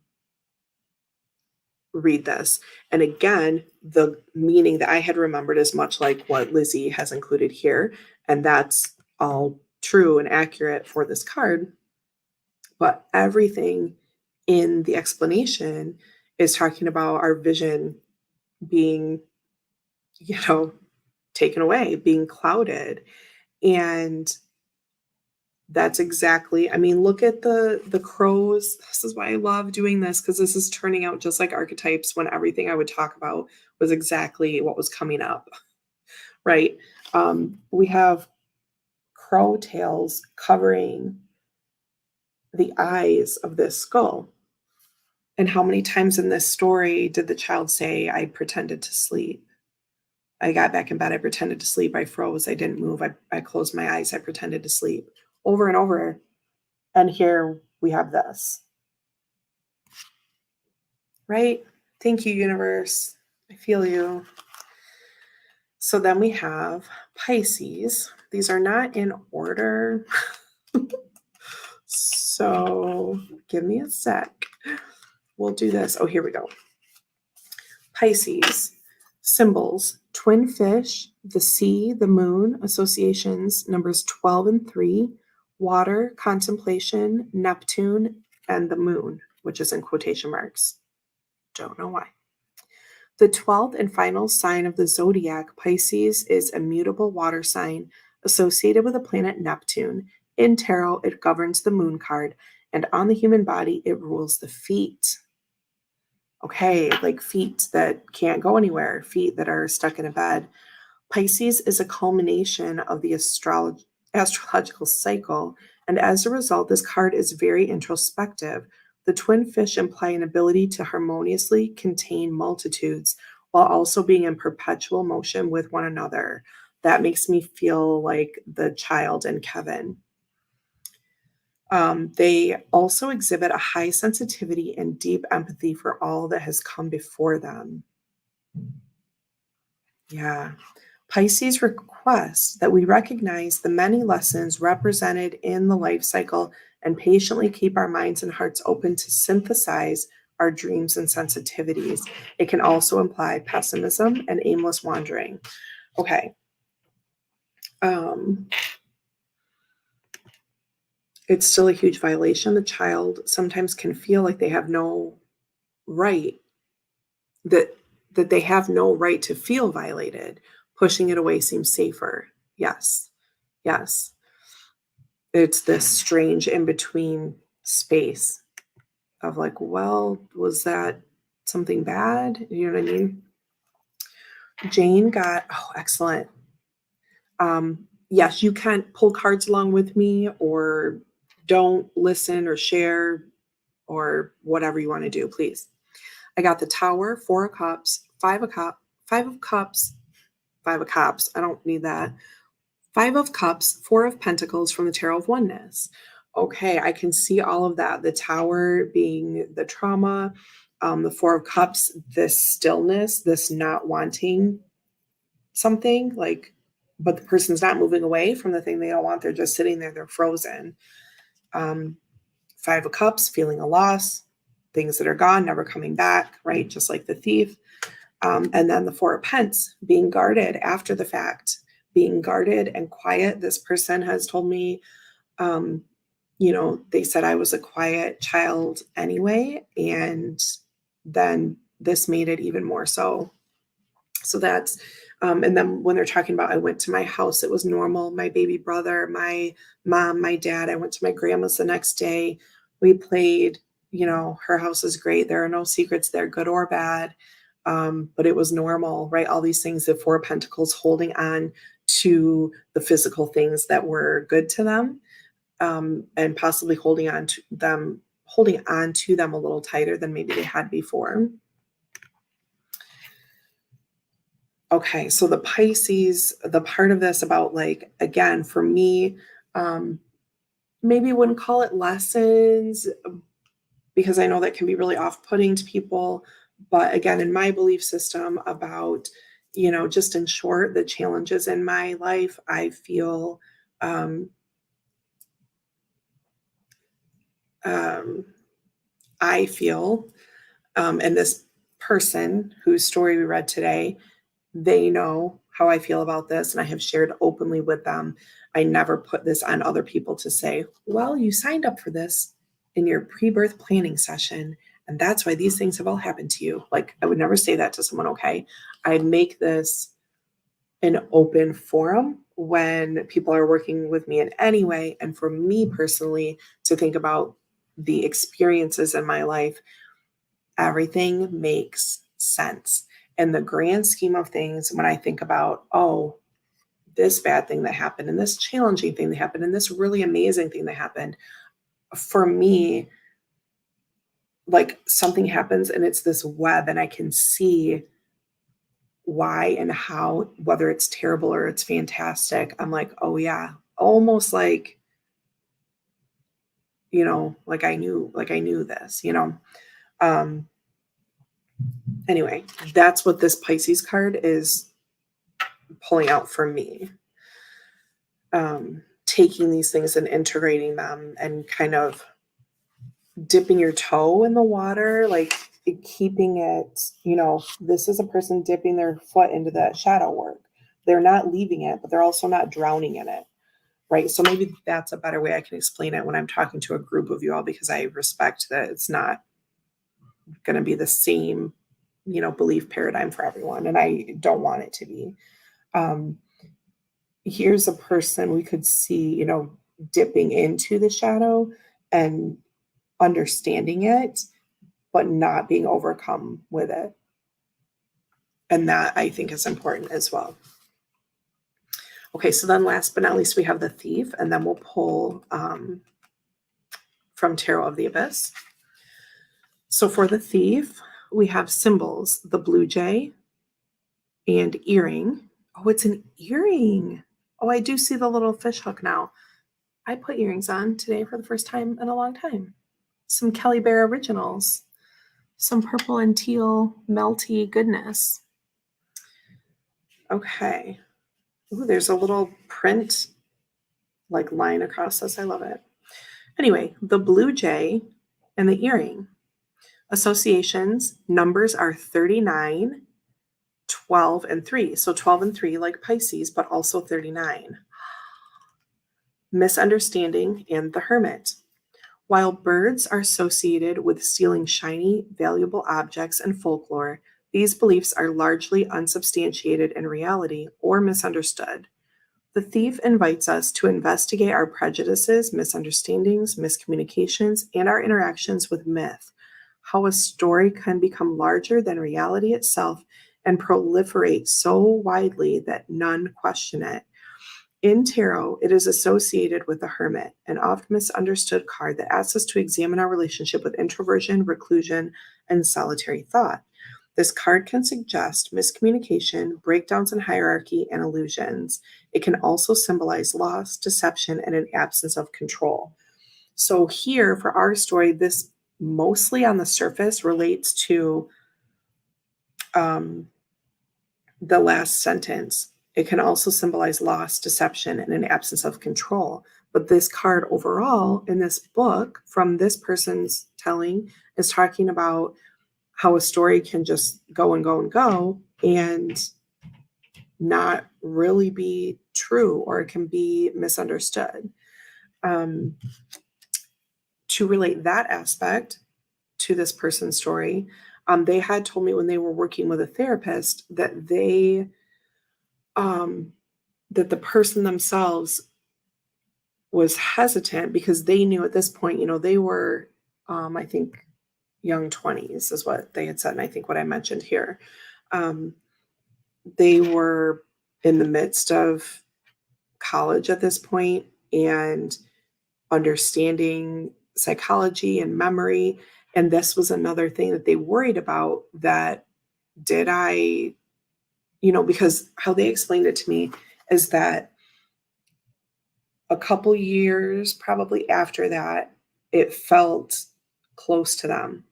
read this. And again, the meaning that I had remembered is much like what Lizzie has included here. And that's all true and accurate for this card. But everything in the explanation is talking about our vision being, taken away, being clouded. And that's exactly, I mean, look at the crows. This is why I love doing this, because this is turning out just like archetypes when everything I would talk about was exactly what was coming up, right? We have crow tails covering the eyes of this skull. And how many times in this story did the child say, I pretended to sleep? I got back in bed, I pretended to sleep, I froze, I didn't move, I closed my eyes, I pretended to sleep. Over and over. And here we have this. Right? Thank you, universe. I feel you. So then we have Pisces. These are not in order. So give me a sec. We'll do this. Oh, here we go. Pisces. Symbols: twin fish, the sea, the moon. Associations: numbers 12 and 3. Water, contemplation, Neptune, and the moon, which is in quotation marks. Don't know why. The 12th and final sign of the zodiac, Pisces, is a mutable water sign associated with the planet Neptune. In tarot, it governs the moon card, and on the human body, it rules the feet. Okay, like feet that can't go anywhere, feet that are stuck in a bed. Pisces is a culmination of the astrological cycle, and as a result, this card is very introspective. The twin fish imply an ability to harmoniously contain multitudes while also being in perpetual motion with one another. That makes me feel like the child and Kevin. They also exhibit a high sensitivity and deep empathy for all that has come before them. Yeah. Pisces requests that we recognize the many lessons represented in the life cycle and patiently keep our minds and hearts open to synthesize our dreams and sensitivities. It can also imply pessimism and aimless wandering. Okay. It's still a huge violation. The child sometimes can feel like they have no right, that they have no right to feel violated. Pushing it away seems safer. Yes. Yes. It's this strange in-between space of like, well, was that something bad? You know what I mean? Jane got, oh, excellent. Yes, you can pull cards along with me, or don't listen or share or whatever you want to do, please. I got the Tower, 4 of Cups, 5 of Cups, 5 of Cups, 5 of Cups. I don't need that. 5 of Cups, 4 of Pentacles from the Tarot of Oneness. Okay, I can see all of that. The Tower being the trauma, the 4 of Cups, this stillness, this not wanting something, like, but the person's not moving away from the thing they don't want. They're just sitting there, they're frozen. 5 of Cups, feeling a loss, things that are gone, never coming back, right? Just like the thief. And then the 4 of Pence, being guarded after the fact, being guarded and quiet. This person has told me, they said I was a quiet child anyway, and then this made it even more so. So that's, and then when they're talking about, I went to my house, it was normal. My baby brother, my mom, my dad, I went to my grandma's the next day. We played, her house is great. There are no secrets there, good or bad. But it was normal, right? All these things, the Four of Pentacles holding on to the physical things that were good to them, and possibly holding on to them a little tighter than maybe they had before. Okay, so the Pisces, the part of this about, like, again, for me, maybe wouldn't call it lessons, because I know that can be really off-putting to people. But again, in my belief system about, just in short, the challenges in my life, I feel, and this person whose story we read today, they know how I feel about this, and I have shared openly with them. I never put this on other people to say, well, you signed up for this in your pre-birth planning session, and that's why these things have all happened to you. Like, I would never say that to someone, okay? I'd make this an open forum when people are working with me in any way. And for me personally, to think about the experiences in my life, everything makes sense. In the grand scheme of things, when I think about, oh, this bad thing that happened, and this challenging thing that happened, and this really amazing thing that happened, for me, like, something happens and it's this web, and I can see why and how, whether it's terrible or it's fantastic. I'm like, oh yeah, almost like, like I knew this, anyway, that's what this Pisces card is pulling out for me. Taking these things and integrating them, and kind of dipping your toe in the water, like keeping it, this is a person dipping their foot into that shadow work. They're not leaving it, but they're also not drowning in it, right? So maybe that's a better way I can explain it when I'm talking to a group of you all, because I respect that it's not going to be the same, belief paradigm for everyone, and I don't want it to be. Here's a person we could see, dipping into the shadow and understanding it, but not being overcome with it. And that, I think, is important as well. Okay, so then last but not least, we have the Thief, and then we'll pull from Tarot of the Abyss. So for the Thief, we have symbols, the blue jay and earring. Oh, it's an earring. Oh, I do see the little fish hook now. I put earrings on today for the first time in a long time. Some Kelly Bear Originals. Some purple and teal melty goodness. Okay. Ooh, there's a little print like line across this. I love it. Anyway, the blue jay and the earring. Associations, numbers are 39, 12, and 3. So 12 and 3 like Pisces, but also 39. Misunderstanding and the Hermit. While birds are associated with stealing shiny, valuable objects and folklore, these beliefs are largely unsubstantiated in reality or misunderstood. The Thief invites us to investigate our prejudices, misunderstandings, miscommunications, and our interactions with myth, how a story can become larger than reality itself and proliferate so widely that none question it. In tarot, it is associated with the Hermit, an oft misunderstood card that asks us to examine our relationship with introversion, reclusion, and solitary thought. This card can suggest miscommunication, breakdowns in hierarchy, and illusions. It can also symbolize loss, deception, and an absence of control. So here, for our story, this mostly on the surface relates to the last sentence. It can also symbolize loss, deception, and an absence of control. But this card overall in this book from this person's telling is talking about how a story can just go and go and go. And not really be true, or it can be misunderstood. Um, to relate that aspect to this person's story, they had told me when they were working with a therapist that um, that the person themselves was hesitant because they knew at this point, they were, I think, young 20s is what they had said. And I think what I mentioned here, um, they were in the midst of college at this point and understanding psychology and memory. And this was another thing that they worried about, that did I, because how they explained it to me is that a couple years probably after that, it felt close to them.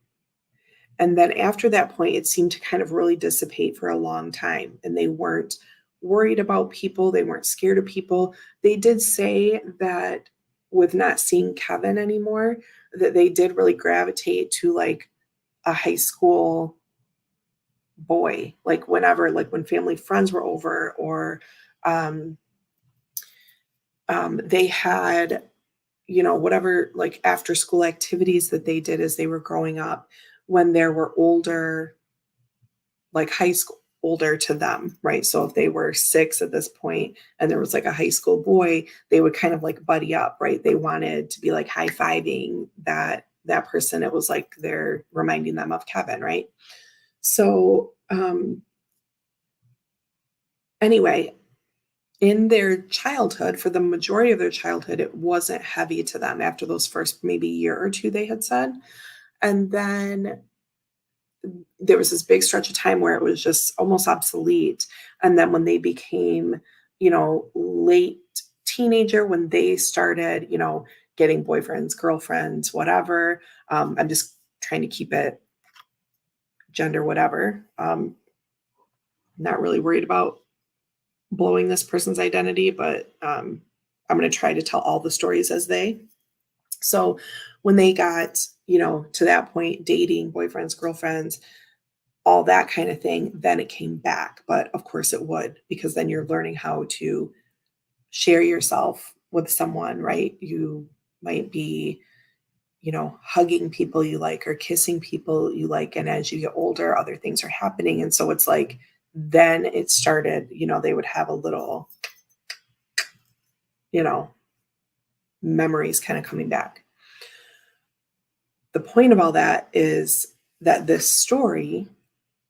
And then after that point, it seemed to kind of really dissipate for a long time. And they weren't worried about people, they weren't scared of people. They did say that with not seeing Kevin anymore, that they did really gravitate to like a high school boy, like whenever, like when family friends were over, or um, they had, whatever like after school activities that they did as they were growing up, when there were older, like high school, older to them, right? So if they were 6 at this point and there was like a high school boy, they would kind of like buddy up, right? They wanted to be like high-fiving that person. It was like they're reminding them of Kevin, right? So anyway, in their childhood, for the majority of their childhood, it wasn't heavy to them after those first maybe year or two, they had said. And then there was this big stretch of time where it was just almost obsolete. And then when they became, late teenager, when they started, getting boyfriends, girlfriends, whatever, I'm just trying to keep it gender, whatever. Not really worried about blowing this person's identity, but I'm going to try to tell all the stories as they. So when they got, to that point, dating, boyfriends, girlfriends, all that kind of thing, then it came back. But of course it would, because then you're learning how to share yourself with someone, right? You might be, hugging people you like or kissing people you like. And as you get older, other things are happening. And so it's like, then it started, they would have a little, you know, memories kind of coming back. The point of all that is that this story,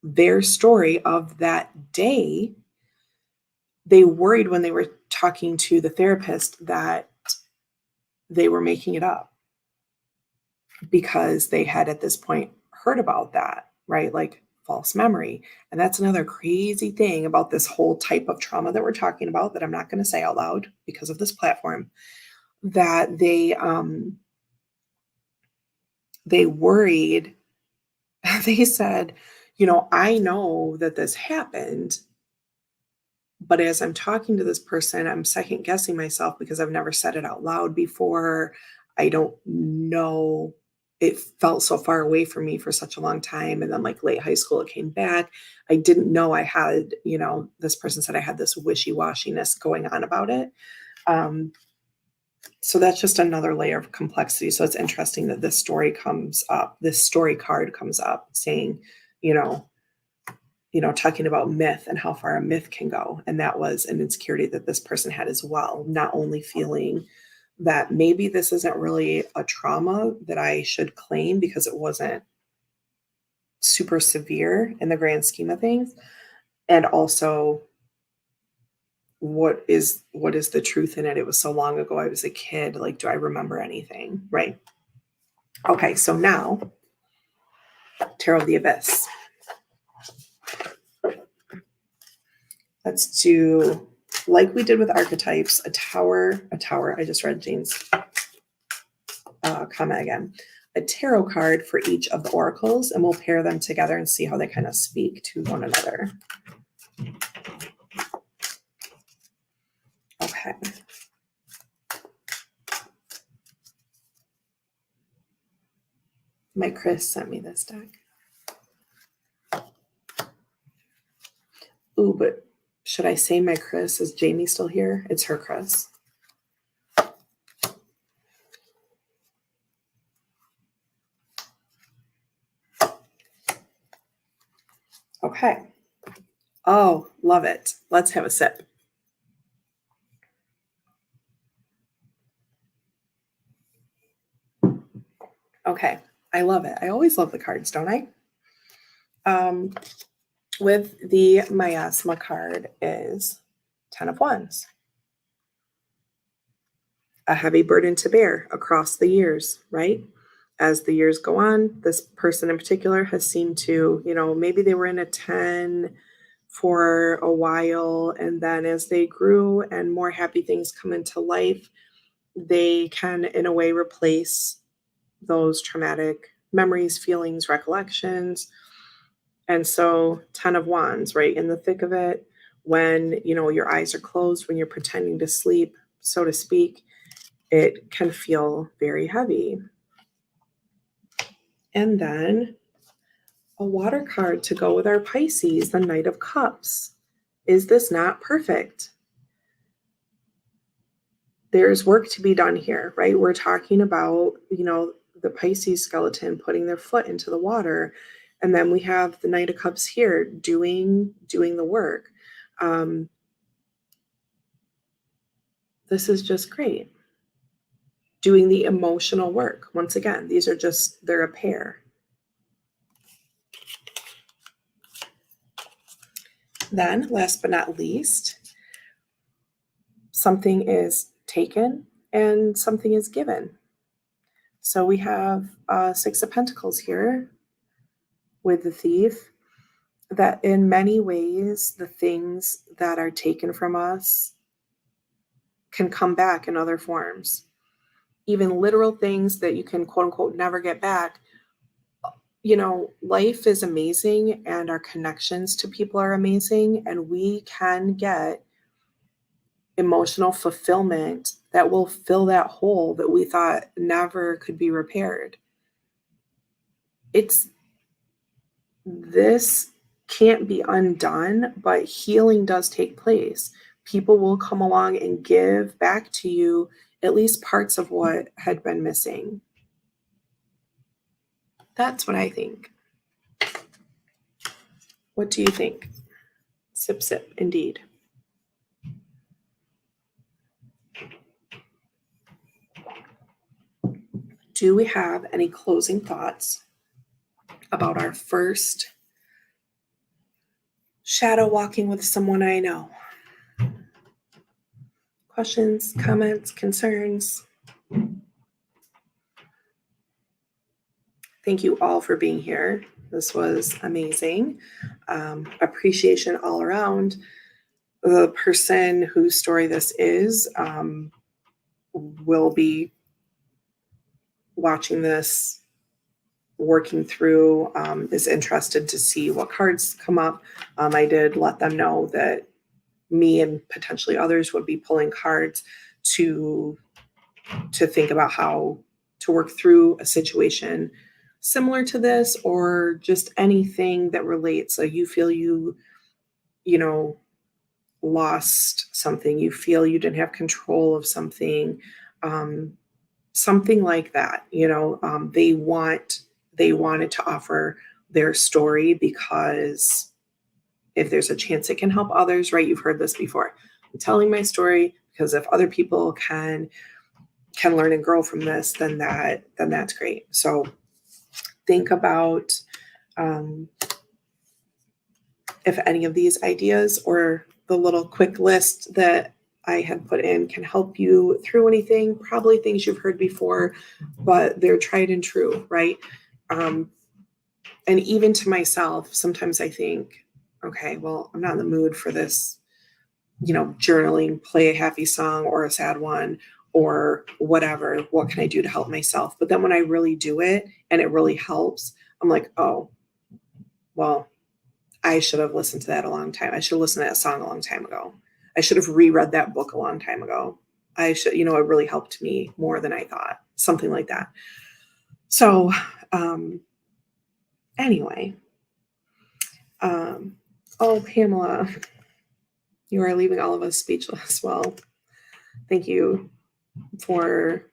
their story of that day, they worried when they were talking to the therapist that they were making it up, because they had at this point heard about that, right? Like false memory. And that's another crazy thing about this whole type of trauma that we're talking about, that I'm not going to say out loud because of this platform, that they worried. They said, I know that this happened, but as I'm talking to this person, I'm second guessing myself because I've never said it out loud before. I don't know. It felt so far away from me for such a long time. And then like late high school, it came back. I didn't know I had, this person said I had this wishy-washiness going on about it. So that's just another layer of complexity. So it's interesting that this story card comes up saying, you know, talking about myth and how far a myth can go. And that was an insecurity that this person had as well. Not only feeling that maybe this isn't really a trauma that I should claim because it wasn't super severe in the grand scheme of things. And also, what is the truth in it? It was so long ago. I was a kid. Like, do I remember anything? Right. Okay. So now, Tarot of the Abyss. Let's do, like we did with archetypes, a tower. I just read Jane's comment again. A tarot card for each of the oracles, and we'll pair them together and see how they kind of speak to one another. Okay. My Chris sent me this deck. Ooh, but Should I say my Chris? Is Jamie still here? It's her Chris. Okay. Oh, love it. Let's have a sip. Okay. I love it. I always love the cards, don't I? With the miasma card is 10 of Wands. A heavy burden to bear across the years, right? As the years go on, this person in particular has seemed to, maybe they were in a 10 for a while. And then as they grew and more happy things come into life, they can, in a way, replace those traumatic memories, feelings, recollections. And so 10 of Wands, right in the thick of it, when, your eyes are closed, when you're pretending to sleep, so to speak, it can feel very heavy. And then a water card to go with our Pisces, the Knight of Cups. Is this not perfect? There's work to be done here, right? We're talking about, the Pisces skeleton putting their foot into the water. And then we have the Knight of Cups here doing the work. This is just great. Doing the emotional work. Once again, they're a pair. Then, last but not least, something is taken and something is given. So we have 6 of Pentacles here with the Thief, that in many ways, the things that are taken from us can come back in other forms. Even literal things that you can, quote unquote, never get back. Life is amazing and our connections to people are amazing, and we can get emotional fulfillment that will fill that hole that we thought never could be repaired. This can't be undone, but healing does take place. People will come along and give back to you at least parts of what had been missing. That's what I think. What do you think? Sip, sip, indeed. Do we have any closing thoughts about our first shadow walking with someone I know? Questions, comments, concerns? Thank you all for being here. This was amazing. Appreciation all around. The person whose story this is will be watching this, working through, is interested to see what cards come up. I did let them know that me and potentially others would be pulling cards to think about how to work through a situation similar to this, or just anything that relates. So you feel you lost something, you feel you didn't have control of something, something like that. They wanted to offer their story because if there's a chance it can help others, right? You've heard this before. I'm telling my story because if other people can learn and grow from this, then that's great. So think about if any of these ideas or the little quick list that I had put in can help you through anything. Probably things you've heard before, but they're tried and true, right? And even to myself, sometimes I think, okay, well, I'm not in the mood for this, journaling, play a happy song or a sad one or whatever. What can I do to help myself? But then when I really do it and it really helps, I'm like, oh, well, I should have listened to that a long time. I should have listened to that song a long time ago. I should have reread that book a long time ago. I should, it really helped me more than I thought. Something like that. So, anyway, oh, Pamela, You are leaving all of us speechless. Well, thank you for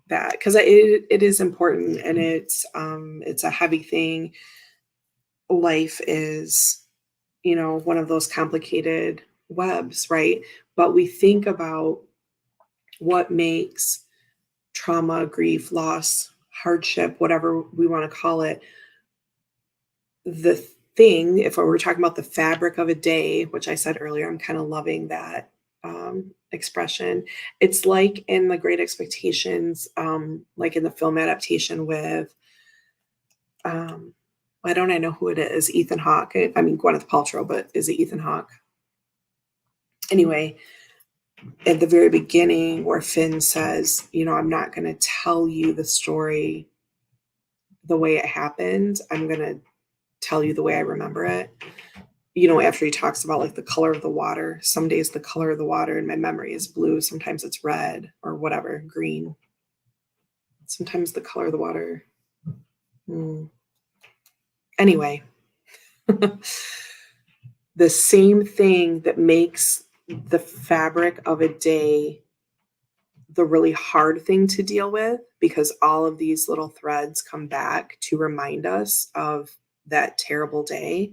that, because it is important, and it's a heavy thing. Life is, one of those complicated webs, right? But we think about what makes trauma, grief, loss, hardship, whatever we want to call it, the thing, if we're talking about the fabric of a day, which I said earlier, I'm kind of loving that expression. It's like in the Great Expectations, like in the film adaptation with, why don't I know who it is? Ethan Hawke. I mean, Gwyneth Paltrow, but is it Ethan Hawke? Anyway, at the very beginning, where Finn says, I'm not going to tell you the story the way it happened. I'm going to tell you the way I remember it. After he talks about like the color of the water, some days the color of the water in my memory is blue. Sometimes it's red or whatever, green. Sometimes the color of the water. Anyway, the same thing that makes the fabric of a day the really hard thing to deal with, because all of these little threads come back to remind us of that terrible day.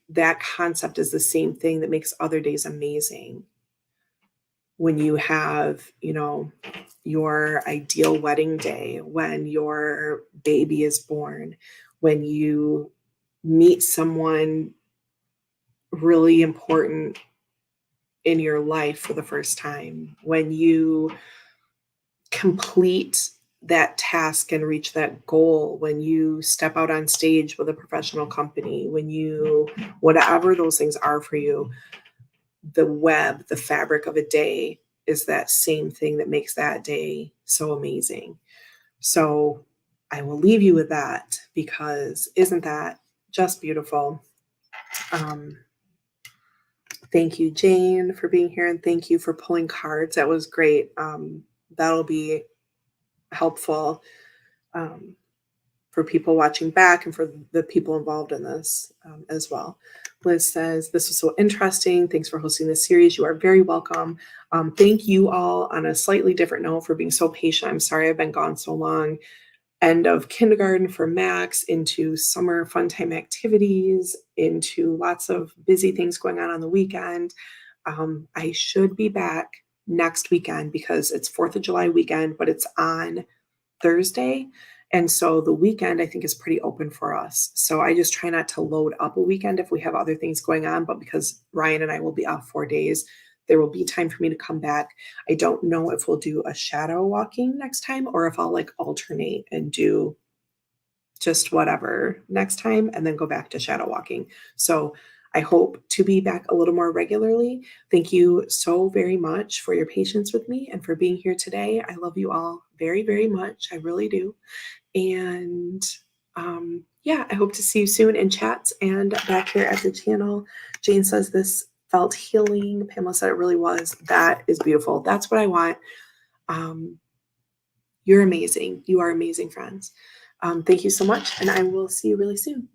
That concept is the same thing that makes other days amazing. When you have, your ideal wedding day, when your baby is born, when you meet someone really important in your life for the first time, when you complete that task and reach that goal, when you step out on stage with a professional company, whatever those things are for you, the fabric of a day is that same thing that makes that day so amazing. So I will leave you with that, because isn't that just beautiful? Thank you, Jane, for being here, and thank you for pulling cards. That was great. That'll be helpful for people watching back and for the people involved in this as well. Liz says, this was so interesting. Thanks for hosting this series. You are very welcome. Thank you all, on a slightly different note, for being so patient. I'm sorry I've been gone so long. End of kindergarten for Max, into summer fun time activities, into lots of busy things going on the weekend. I should be back next weekend, because it's 4th of July weekend, but it's on Thursday. And so the weekend, I think, is pretty open for us. So I just try not to load up a weekend if we have other things going on. But because Ryan and I will be off 4 days, there will be time for me to come back. I don't know if we'll do a shadow walking next time, or if I'll like alternate and do just whatever next time and then go back to shadow walking. So I hope to be back a little more regularly. Thank you so very much for your patience with me and for being here today. I love you all very, very much. I really do. And I hope to see you soon in chats and back here at the channel. Jane says this felt healing. Pamela said it really was. That is beautiful. That's what I want. You're amazing. You are amazing, friends. Thank you so much, and I will see you really soon.